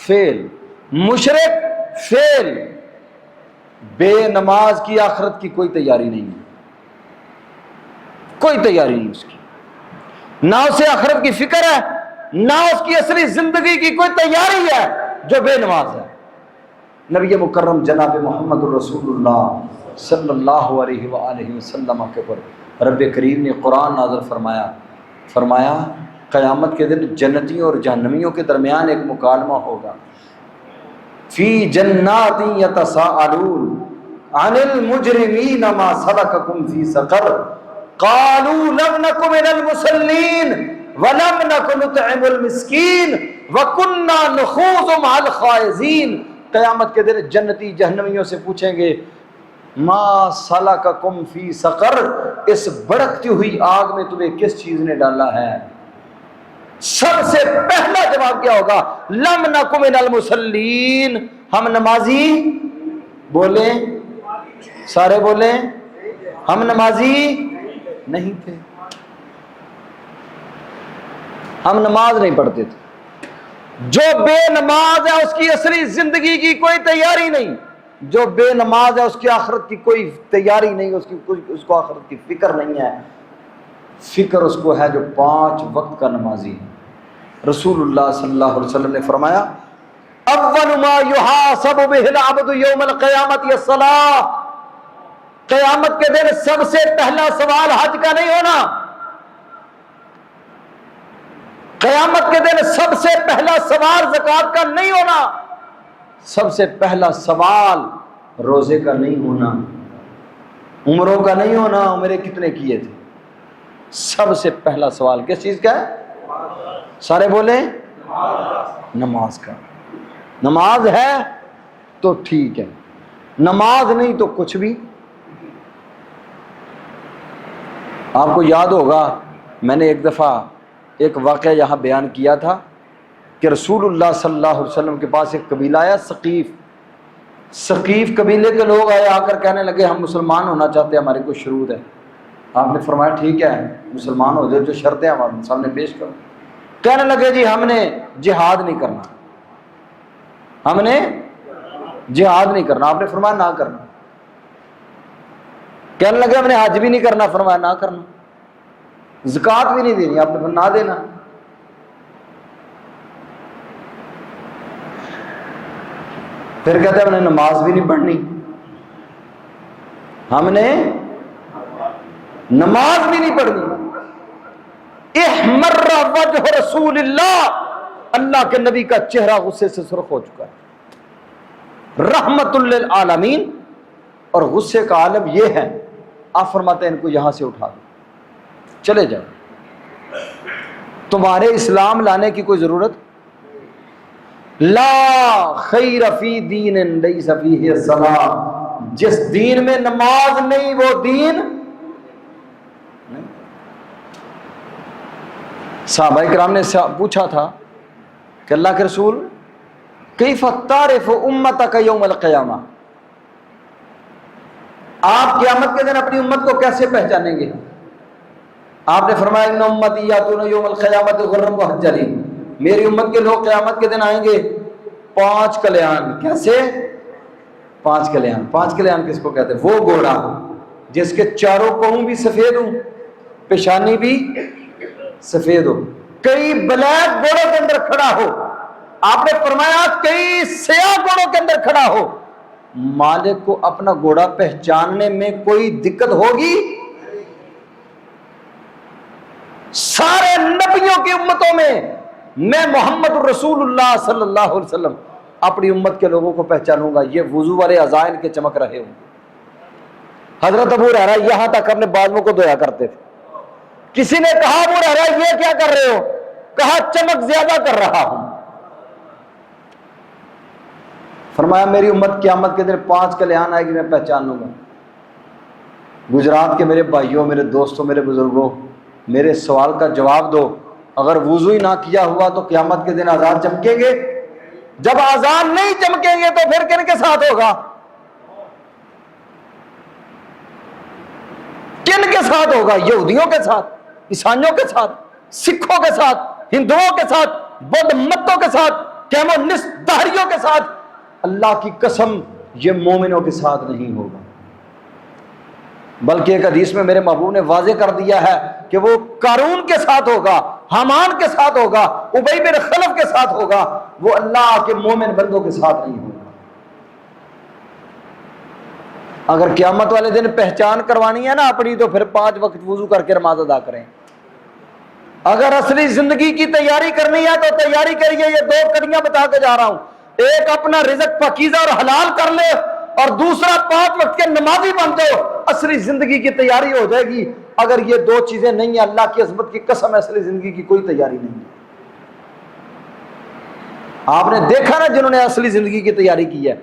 فیل، مشرک فیل، بے نماز کی آخرت کی کوئی تیاری نہیں ہے، کوئی تیاری نہیں اس کی، نہ اسے آخرت کی فکر ہے، نہ اس کی اصلی زندگی کی کوئی تیاری ہے جو بے نماز ہے۔ نبی مکرم جناب محمد الرسول اللہ صلی اللہ علیہ وآلہ وسلم کے پر رب کریم نے قرآن نازل فرمایا قیامت کے دن جنتیوں اور جہنمیوں کے درمیان ایک مکالمہ ہوگا، فی جنات یتساءلون عن المجرمین ما سلککم فی سقر قالوا لم نک من المصلین ولم نک نطعم المسکین وکنا نخوض مع الخائضین۔ قیامت کے دن جنتی جہنمیوں سے پوچھیں گے ما سلککم فی سقر، اس بڑکتی ہوئی آگ میں تمہیں کس چیز نے ڈالا ہے؟ سب سے پہلا جواب کیا ہوگا؟ لم نک من المصلین، ہم نمازی بولیں، سارے بولیں، ہم نمازی نہیں تھے، ہم نماز نہیں پڑھتے تھے۔ جو بے نماز ہے اس کی اصلی زندگی کی کوئی تیاری نہیں، جو بے نماز ہے اس کی آخرت کی کوئی تیاری نہیں، اس کو آخرت کی فکر نہیں ہے۔ فکر اس کو ہے جو 5 وقت کا نمازی ہے۔ رسول اللہ صلی اللہ علیہ وسلم نے فرمایا اول ما یحاسب بہ العبد یوم القیامت الصلاۃ، قیامت کے دن سب سے پہلا سوال حج کا نہیں ہونا، قیامت کے دن سب سے پہلا سوال زکوٰۃ کا نہیں ہونا، سب سے پہلا سوال روزے کا نہیں ہونا، عمروں کا نہیں ہونا، عمرے کتنے کیے تھے۔ سب سے پہلا سوال کس چیز کا ہے؟ سارے بولیں، نماز کا۔ نماز ہے تو ٹھیک ہے، نماز نہیں تو کچھ بھی۔ آپ کو یاد ہوگا میں نے ایک دفعہ ایک واقعہ یہاں بیان کیا تھا کہ رسول اللہ صلی اللہ علیہ وسلم کے پاس ایک قبیلہ آیا، ثقیف قبیلے کے لوگ آئے، آ کر کہنے لگے ہم مسلمان ہونا چاہتے ہیں، ہماری کوئی شروط ہے۔ آپ نے فرمایا ٹھیک ہے مسلمان ہو جائے، جو شرطیں ہمارے سامنے پیش کرو۔ کہنے لگے جی ہم نے جہاد نہیں کرنا، ہم نے جہاد نہیں کرنا۔ آپ نے فرمایا نہ کرنا۔ کہنے لگے ہم نے حج بھی نہیں کرنا، فرمایا نہ کرنا۔ زکوٰۃ بھی نہیں دینی، آپ نے فرمایا نہ دینا۔ پھر کہتے ہیں ہم نے نماز بھی نہیں پڑھنی، ہم نے نماز بھی نہیں پڑھنی۔ احمر وجہ رسول اللہ، اللہ کے نبی کا چہرہ غصے سے سرخ ہو چکا ہے، رحمت للعالمین۔ اور غصے کا عالم یہ ہے، آپ فرماتے ہیں ان کو یہاں سے اٹھا دو، چلے جاؤ، تمہارے اسلام لانے کی کوئی ضرورت لا خیر فی دین لیس فیہ الصلاۃ، جس دین میں نماز نہیں وہ دین نہیں۔ صحابہ کرام نے پوچھا تھا کہ اللہ کے رسول کیف تعرف امتک یوم القیامہ، آپ قیامت کے دن اپنی امت کو کیسے پہچانیں گے؟ آپ نے فرمایا ان امتی یاتون یوم القیامت غرا محجلین، میری امت کے لوگ قیامت کے دن آئیں گے 5 کلیان۔ کیسے 5 کلیان؟ 5 کلیان کس کو کہتے ہیں؟ وہ گھوڑا جس کے چاروں پاؤں بھی سفید ہوں، پیشانی بھی سفید ہو، کئی بلیک گھوڑوں کے اندر کھڑا ہو۔ آپ نے فرمایا کئی سیاہ گھوڑوں کے اندر کھڑا ہو۔ مالک کو اپنا گھوڑا پہچاننے میں کوئی دقت ہوگی؟ سارے نبیوں کی امتوں میں محمد رسول اللہ صلی اللہ علیہ وسلم اپنی امت کے لوگوں کو پہچانوں گا، یہ وضو والے عزائن کے چمک رہے ہوں۔ حضرت ابو ہریرہ یہاں تک اپنے بازوؤں کو دھویا کرتے تھے۔ کسی نے کہا ابو ہریرہ یہ کیا کر رہے ہو؟ کہا چمک زیادہ کر رہا ہوں۔ فرمایا میری امت قیامت کے دن 5 کلیان آئے گی، میں پہچان لوں گا۔ گجرات کے میرے بھائیوں، میرے دوستوں، میرے بزرگوں، میرے سوال کا جواب دو، اگر وضو ہی نہ کیا ہوا تو قیامت کے دن آزان چمکیں گے؟ جب آزان نہیں چمکیں گے تو پھر کن کے ساتھ ہوگا؟ کن کے ساتھ ہوگا؟ یہودیوں کے ساتھ، عیسائیوں کے ساتھ، سکھوں کے ساتھ، ہندوؤں کے ساتھ، بدھ متوں کے ساتھ، کمیونسٹ دہریوں کے ساتھ؟ اللہ کی قسم یہ مومنوں کے ساتھ نہیں ہوگا۔ بلکہ ایک حدیث میں میرے محبوب نے واضح کر دیا ہے کہ وہ قارون کے ساتھ ہوگا، حامان کے ساتھ ہوگا، ابی بن خلف کے ساتھ ہوگا، وہ اللہ کے مومن بندوں کے ساتھ نہیں ہوگا۔ اگر قیامت والے دن پہچان کروانی ہے نا اپنی، تو پھر 5 وقت وضو کر کے نماز ادا کریں۔ اگر اصلی زندگی کی تیاری کرنی ہے تو تیاری کریے۔ یہ 2 کڑیاں بتا کے جا رہا ہوں، ایک اپنا رزق پاکیزہ اور حلال کر لے، اور دوسرا 5 وقت کے نمازی بن جاؤ، اصلی زندگی کی تیاری ہو جائے گی۔ اگر یہ 2 چیزیں نہیں ہیں، اللہ کی عظمت کی قسم ہے اصلی زندگی کی کوئی تیاری نہیں ہے۔ آپ نے دیکھا نا جنہوں نے اصلی زندگی کی تیاری کی ہے،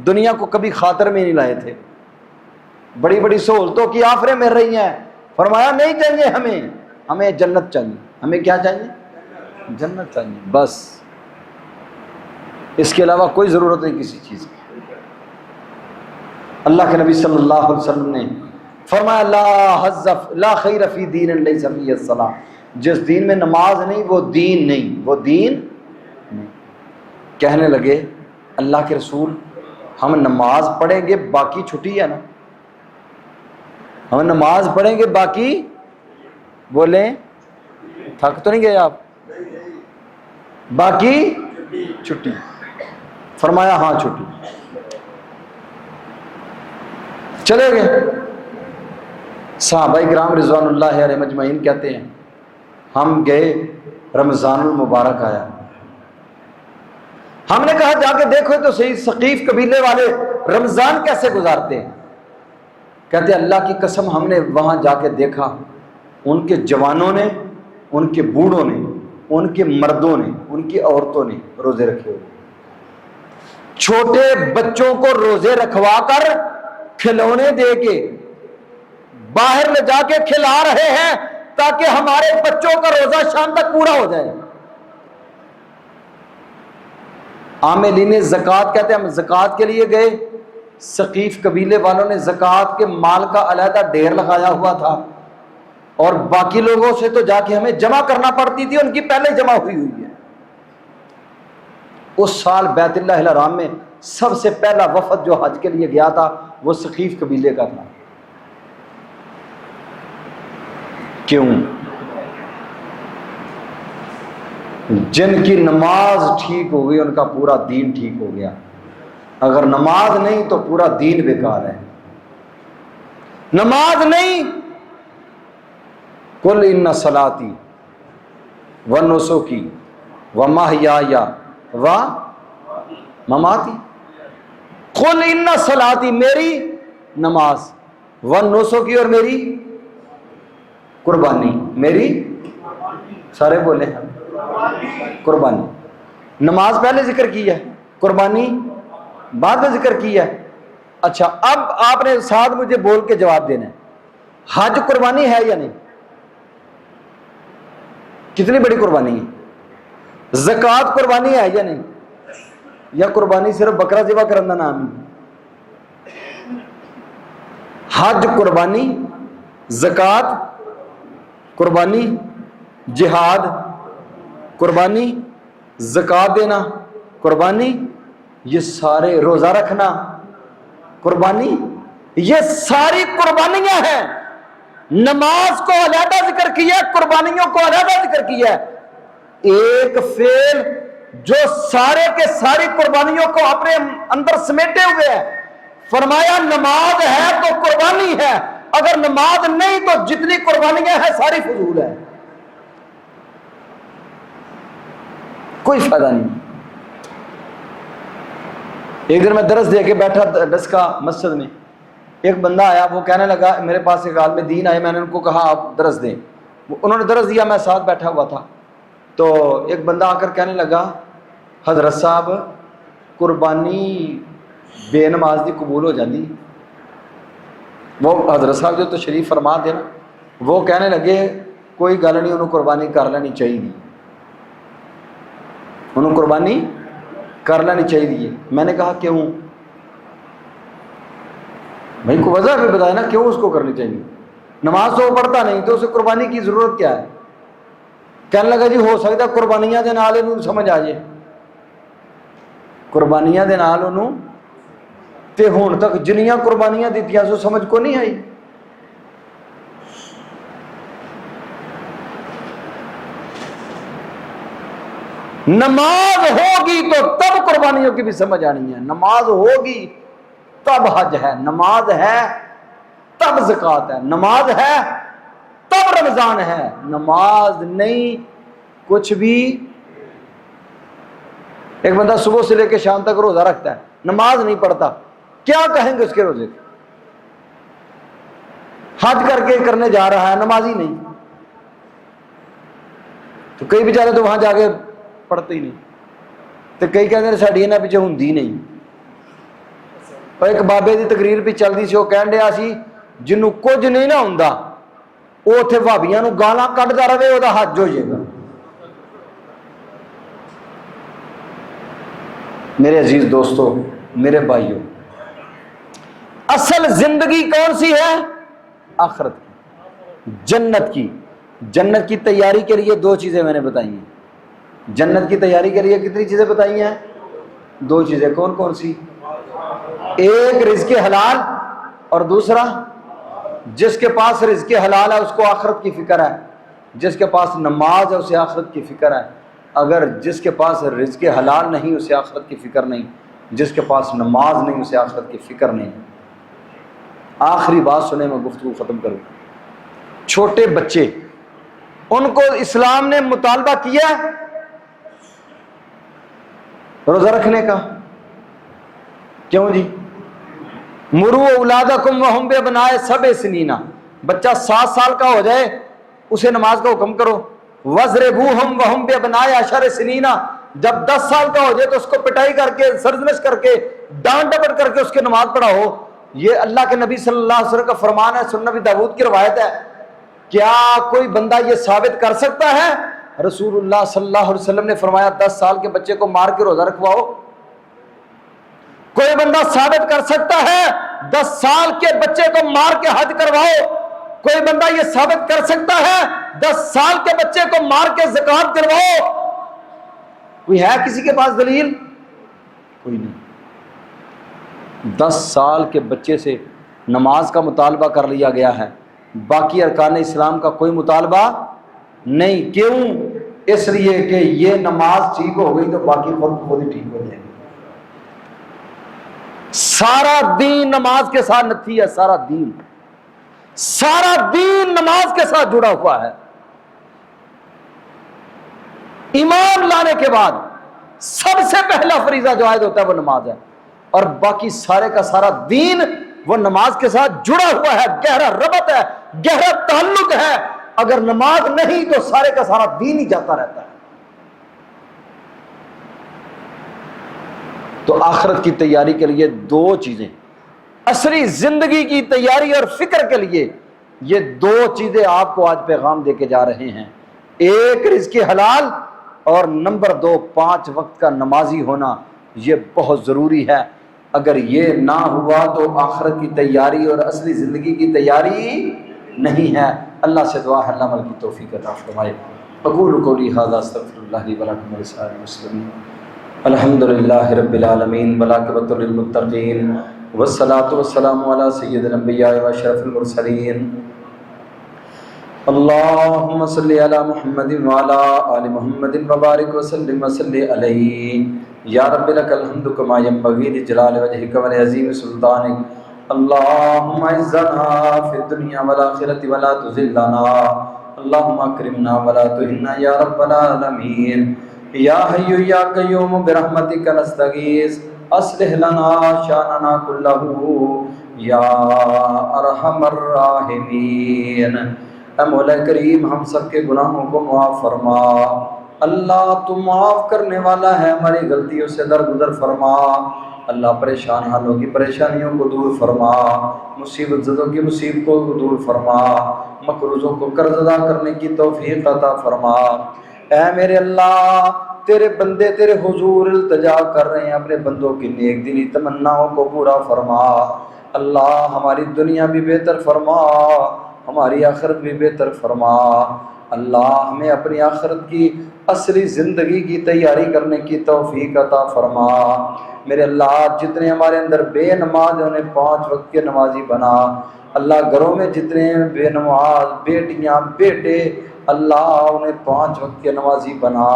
دنیا کو کبھی خاطر میں نہیں لائے تھے، بڑی بڑی سہولتوں کی آفریں مل رہی ہیں، فرمایا نہیں چاہیے ہمیں جنت چاہیے۔ ہمیں کیا چاہیے؟ جنت چاہیے بس، اس کے علاوہ کوئی ضرورت نہیں کسی چیز کی۔ اللہ کے نبی صلی اللہ علیہ وسلم نے فرمایا لا خیر فی دین لیس فیہ الصلاۃ، جس دین میں نماز نہیں وہ دین نہیں، وہ دین نہیں۔ کہنے لگے اللہ کے رسول ہم نماز پڑھیں گے باقی چھٹی ہے نا، ہم نماز پڑھیں گے باقی، بولیں تھک تو نہیں گئے آپ، باقی چھٹی؟ فرمایا ہاں چھٹی۔ چلے گئے صحابہ کرام رضوان اللہ علیہ مجمعین کہتے ہیں ہم گئے، رمضان المبارک آیا، ہم نے کہا جا کے دیکھو تو صحیح ثقیف قبیلے والے رمضان کیسے گزارتے ہیں۔ کہتے اللہ کی قسم ہم نے وہاں جا کے دیکھا، ان کے جوانوں نے، ان کے بوڑھوں نے، ان کے مردوں نے، ان کی عورتوں نے روزے رکھے ہوئے، چھوٹے بچوں کو روزے رکھوا کر کھلونے دے کے باہر لے جا کے کھلا رہے ہیں تاکہ ہمارے بچوں کا روزہ شام تک پورا ہو جائے۔ عاملین زکوٰۃ کہتے ہیں ہم زکوٰۃ کے لیے گئے، ثقیف قبیلے والوں نے زکوٰۃ کے مال کا علیحدہ ڈھیر لگایا ہوا تھا، اور باقی لوگوں سے تو جا کے ہمیں جمع کرنا پڑتی تھی، ان کی پہلے جمع ہوئی ہے۔ اس سال بیت اللہ الحرام میں سب سے پہلا وفد جو حج کے لیے گیا تھا وہ ثقیف قبیلے کا تھا۔ کیوں؟ جن کی نماز ٹھیک ہو گئی ان کا پورا دین ٹھیک ہو گیا، اگر نماز نہیں تو پورا دین بیکار ہے۔ نماز نہیں، قل ان صلاتی ونسکی ومحیای ومماتی، قل ان صلاتی میری نماز، ونسکی اور میری قربانی، میری سارے بولے ہیں قربانی۔ نماز پہلے ذکر کی ہے، قربانی بعد میں ذکر کی ہے۔ اچھا اب آپ نے ساتھ مجھے بول کے جواب دینا ہے، حج قربانی ہے یا نہیں؟ کتنی بڑی قربانی ہے؟ زکوٰۃ قربانی ہے یا نہیں؟ یا قربانی صرف بکرا ذبح کرنے کا نام ہے؟ حج قربانی، زکوٰۃ قربانی، جہاد قربانی، زکوٰۃ دینا قربانی، یہ سارے روزہ رکھنا قربانی، یہ ساری قربانیاں ہیں۔ نماز کو علیحدہ ذکر کیا، قربانیوں کو علیحدہ ذکر کیا، ایک فعل جو سارے کے ساری قربانیوں کو اپنے اندر سمیٹے ہوئے ہے۔ فرمایا نماز ہے تو قربانی ہے، اگر نماز نہیں تو جتنی قربانیاں ہیں ساری فضول ہے، کوئی فائدہ نہیں۔ ایک دن میں درس دے کے بیٹھا درس کا مسجد میں، ایک بندہ آیا، وہ کہنے لگا میرے پاس ایک عالم دین آئے، میں نے ان کو کہا آپ درس دیں، انہوں نے درس دیا، میں ساتھ بیٹھا ہوا تھا، تو ایک بندہ آ کر کہنے لگا حضرت صاحب قربانی بے نماز دی قبول ہو جاتی؟ وہ حضرت صاحب جو تشریف فرما تھے نا، وہ کہنے لگے کوئی گل نہیں، انہوں قربانی کر لینی چاہیے، انہوں قربانی کر لینی چاہیے۔ میں نے کہا کیوں؟ بھائی کو وجہ بھی بتائے نا کیوں اس کو کرنی چاہیے، نماز تو وہ پڑھتا نہیں تو اسے قربانی کی ضرورت کیا ہے؟ کہنے لگا جی ہو سکتا قربانیاں دے نال انہوں سمجھ آ جائے، قربانیاں دے نال انہوں تے ہون تک جنیاں قربانیاں دیتیاں سو سمجھ کو نہیں آئی۔ نماز ہوگی تو تب قربانیوں کی بھی سمجھ آنی ہے، نماز ہوگی تب حج ہے، نماز ہے تب زکوٰۃ ہے، نماز ہے تب رمضان ہے، نماز نہیں کچھ بھی۔ ایک بندہ صبح سے لے کے شام تک روزہ رکھتا ہے، نماز نہیں پڑھتا، کیا کہیں گے اس کے روزے؟ حج کر کے کرنے جا رہا ہے، نمازی نہیں، تو کئی بیچارے تو وہاں جا کے پڑھتے ہی نہیں، تو کئی کہتے ہیں ساڈی انہاں پیچھے ہوندی نہیں۔ اور ایک بابے دی تقریر پہ چلدی سی، وہ کہن ڈیا سی جنوں کچھ نہیں نہ ہوندا وہ اتنے بھابیاں نوں گالاں کڈدا رہے وہ حج ہو جائے گا۔ میرے عزیز دوستو، میرے بھائیوں، اصل زندگی کون سی ہے؟ آخرت کی، جنت کی۔ جنت کی تیاری کے لیے دو چیزیں میں نے بتائی ہیں۔ جنت کی تیاری کے لیے کتنی چیزیں بتائی ہیں؟ دو چیزیں۔ کون کون سی؟ ایک رزق حلال، اور دوسرا جس کے پاس رزق حلال ہے اس کو آخرت کی فکر ہے، جس کے پاس نماز ہے اسے آخرت کی فکر ہے۔ اگر جس کے پاس رزق حلال نہیں اسے آخرت کی فکر نہیں، جس کے پاس نماز نہیں اسے آخرت کی فکر نہیں۔ آخری بات سنیں، میں گفتگو ختم کروں۔ چھوٹے بچے، ان کو اسلام نے مطالبہ کیا روزہ رکھنے کا، کیوں جی؟ مرو اولادکم وہم بابناء سبع سنین، بچہ 7 سال کا ہو جائے اسے نماز کا حکم کرو۔ وَاضْرِبُوهُمْ وَهُمْ بِأَبْنَاءِ 10 سنین، جب 10 سال کا ہو جائے تو اس کو پٹائی کر کے، سرزنش کر کے، ڈانٹ ڈپٹ کر کے اس کی نماز پڑھاؤ۔ یہ اللہ کے نبی صلی اللہ علیہ وسلم کا فرمان ہے، سنن نبی داؤد کی روایت ہے۔ کیا کوئی بندہ یہ ثابت کر سکتا ہے؟ رسول اللہ صلی اللہ علیہ وسلم نے فرمایا 10 سال کے بچے کو مار کے روزہ رکھواؤ۔ کوئی بندہ ثابت کر سکتا ہے 10 سال کے بچے کو مار کے حج کرواؤ؟ کوئی بندہ یہ ثابت کر سکتا ہے 10 سال کے بچے کو مار کے زکوٰۃ دلواؤ؟ کوئی ہے کسی کے پاس دلیل؟ کوئی نہیں۔ 10 سال کے بچے سے نماز کا مطالبہ کر لیا گیا ہے، باقی ارکان اسلام کا کوئی مطالبہ نہیں۔ کیوں؟ اس لیے کہ یہ نماز ٹھیک ہو گئی تو باقی خود ہی ٹھیک ہو جائے گی۔ سارا دین نماز کے ساتھ نتھی ہے، سارا دین نماز کے ساتھ جڑا ہوا ہے۔ ایمان لانے کے بعد سب سے پہلا فریضہ جو عائد ہوتا ہے وہ نماز ہے، اور باقی سارے کا سارا دین وہ نماز کے ساتھ جڑا ہوا ہے، گہرا ربط ہے، گہرا تعلق ہے۔ اگر نماز نہیں تو سارے کا سارا دین ہی جاتا رہتا ہے۔ تو آخرت کی تیاری کے لیے دو چیزیں، اصلی زندگی کی تیاری اور فکر کے لیے یہ دو چیزیں آپ کو آج پیغام دے کے جا رہے ہیں۔ ایک رزق حلال، اور نمبر 2 5 وقت کا نمازی ہونا، یہ بہت ضروری ہے۔ اگر یہ نہ ہوا تو آخرت کی تیاری اور اصلی زندگی کی تیاری نہیں ہے۔ اللہ سے دعا ہے اللہ عمل کی توفیق عطا فرمائے۔ اقول قولی ھذا استغفر اللہ لی ولکم ولسائر المسلمین۔ الحمد للہ رب العالمین والعاقبۃ للمتقین والصلاۃ والسلام علی سید الانبیاء واشرف المرسلین۔ اللہم صلی علی محمد وعلی آل محمد وبارک وسلم وصلی علیہ۔ یا رب لک الحمد کما ینبغی لجلال وجہک ولعظیم سلطانک۔ اللہم اعزنا فی الدنیا والآخرۃ ولا تذلنا، اللہم اکرمنا ولا تہنا یا رب العالمین۔ یا حی یا قیوم برحمتک نستغیث، اصلح لنا شاننا کلہ یا ارحم الراحمین۔ اے مولا کریم، ہم سب کے گناہوں کو معاف فرما۔ اللہ تو معاف کرنے والا ہے، ہماری غلطیوں سے درگزر فرما۔ اللہ پریشان حالوں کی پریشانیوں کو دور فرما، مصیبت زدوں کی مصیبتوں کو دور فرما، مقروضوں کو قرض ادا کرنے کی توفیق عطا فرما۔ اے میرے اللہ، تیرے بندے تیرے حضور التجا کر رہے ہیں، اپنے بندوں کی نیک دلی تمناؤں کو پورا فرما۔ اللہ ہماری دنیا بھی بہتر فرما، ہماری آخرت بھی بہتر فرما۔ اللہ ہمیں اپنی آخرت کی اصلی زندگی کی تیاری کرنے کی توفیق عطا فرما۔ میرے اللہ، جتنے ہمارے اندر بے نماز ہیں انہیں 5 وقت کے نمازی بنا۔ اللہ گھروں میں جتنے بے نماز بیٹیاں بیٹے، اللہ انہیں 5 وقت کے نمازی بنا۔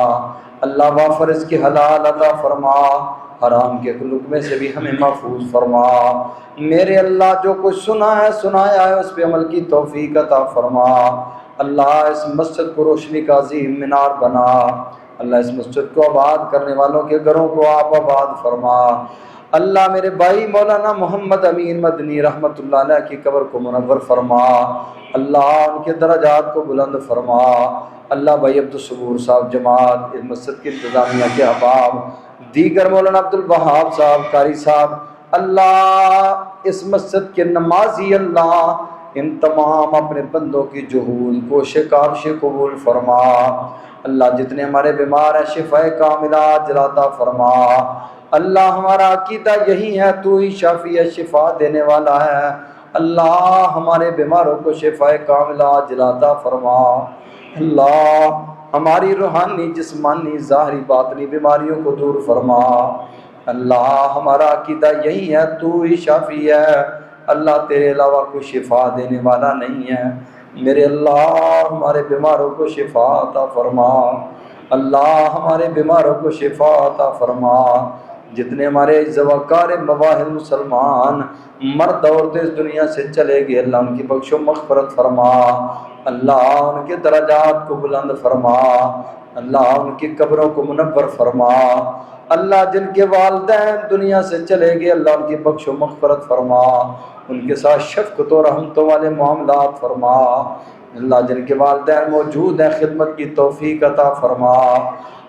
اللہ وافر اس کی حلال عطا فرما، حرام کے لقمے سے بھی ہمیں محفوظ فرما۔ میرے اللہ جو کچھ سنا ہے سنایا ہے اس پہ عمل کی توفیق عطا فرما۔ اللہ اس مسجد کو روشنی کا عظیم مینار بنا۔ اللہ اس مسجد کو آباد کرنے والوں کے گھروں کو آپ آباد فرما۔ اللہ میرے بھائی مولانا محمد امین مدنی رحمت اللہ علیہ کی قبر کو منور فرما۔ اللہ ان کے درجات کو بلند فرما۔ اللہ بھائی عبدالصبور صاحب جماعت، اس مسجد کی انتظامیہ کے احباب، دیگر مولانا عبدالوہاب صاحب قاری صاحب، اللہ اس مسجد کے نمازی، اللہ ان تمام اپنے بندوں کی جہود کوشش کاوش قبول فرما۔ اللہ جتنے ہمارے بیمار ہیں شفا کاملہ عاجلہ عطا فرما۔ اللہ ہمارا عقیدہ یہی ہے تو ہی شافی ہے، شفا دینے والا ہے۔ اللہ ہمارے بیماروں کو شفا کاملہ عاجلہ عطا فرما۔ اللہ ہماری روحانی جسمانی ظاہری باطنی بیماریوں کو دور فرما۔ اللہ ہمارا عقیدہ یہی ہے تو ہی شافی ہے، اللہ تیرے علاوہ کوئی شفا دینے والا نہیں ہے۔ میرے اللہ ہمارے بیماروں کو شفا عطا فرما۔ اللہ ہمارے بیماروں کو شفا عطا فرما۔ جتنے ہمارے زوکار مواہد مسلمان مرد عورتیں اس دنیا سے چلے گئے، اللہ ان کی بخش و مغفرت فرما۔ اللہ ان کے درجات کو بلند فرما۔ اللہ ان کی قبروں کو منور فرما۔ اللہ جن کے والدین دنیا سے چلے گئے، اللہ ان کی بخش و مغفرت فرما، ان کے ساتھ شفقت و رحمتوں والے معاملات فرما۔ اللہ جن کے والدین موجود ہیں خدمت کی توفیق عطا فرما۔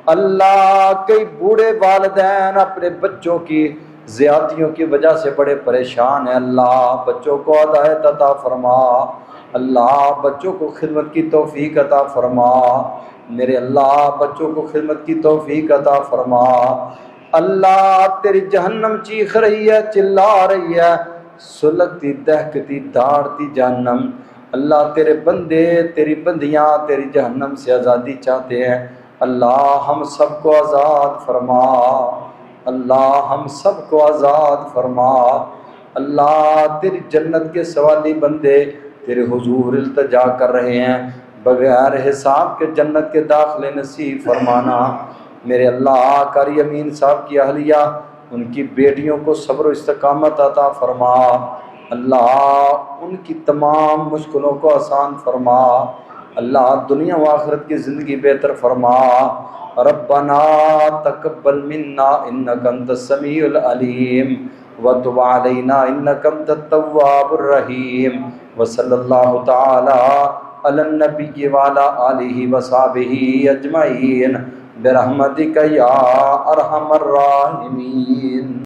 اللہ کئی بوڑھے والدین اپنے بچوں کی زیادتیوں کی وجہ سے بڑے پریشان ہیں، اللہ بچوں کو ہدایت عطا فرما۔ اللہ بچوں کو خدمت کی توفیق عطا فرما۔ میرے اللہ بچوں کو خدمت کی توفیق عطا فرما۔ اللہ تیری جہنم چیخ رہی ہے، چلا رہی ہے، سلگتی دہکتی دھاڑتی جہنم۔ اللہ تیرے بندے تیری بندیاں تیری جہنم سے آزادی چاہتے ہیں، اللہ ہم سب کو آزاد فرما۔ اللہ ہم سب کو آزاد فرما۔ اللہ تیری جنت کے سوالی بندے تیرے حضور التجا کر رہے ہیں، بغیر حساب کے جنت کے داخلے نصیب فرمانا۔ میرے اللہ قاری امین صاحب کی اہلیہ ان کی بیٹیوں کو صبر و استقامت عطا فرما۔ اللہ ان کی تمام مشکلوں کو آسان فرما۔ اللہ دنیا و آخرت کی زندگی بہتر فرما۔ ربنا تقبل منا انک انت السمیع العلیم وتب علینا انک انت التواب الرحیم، وصلی اللہ تعالی علی النبی وعلی آلہ وصحبہ اجمعین برحمتک یا ارحم الراحمین۔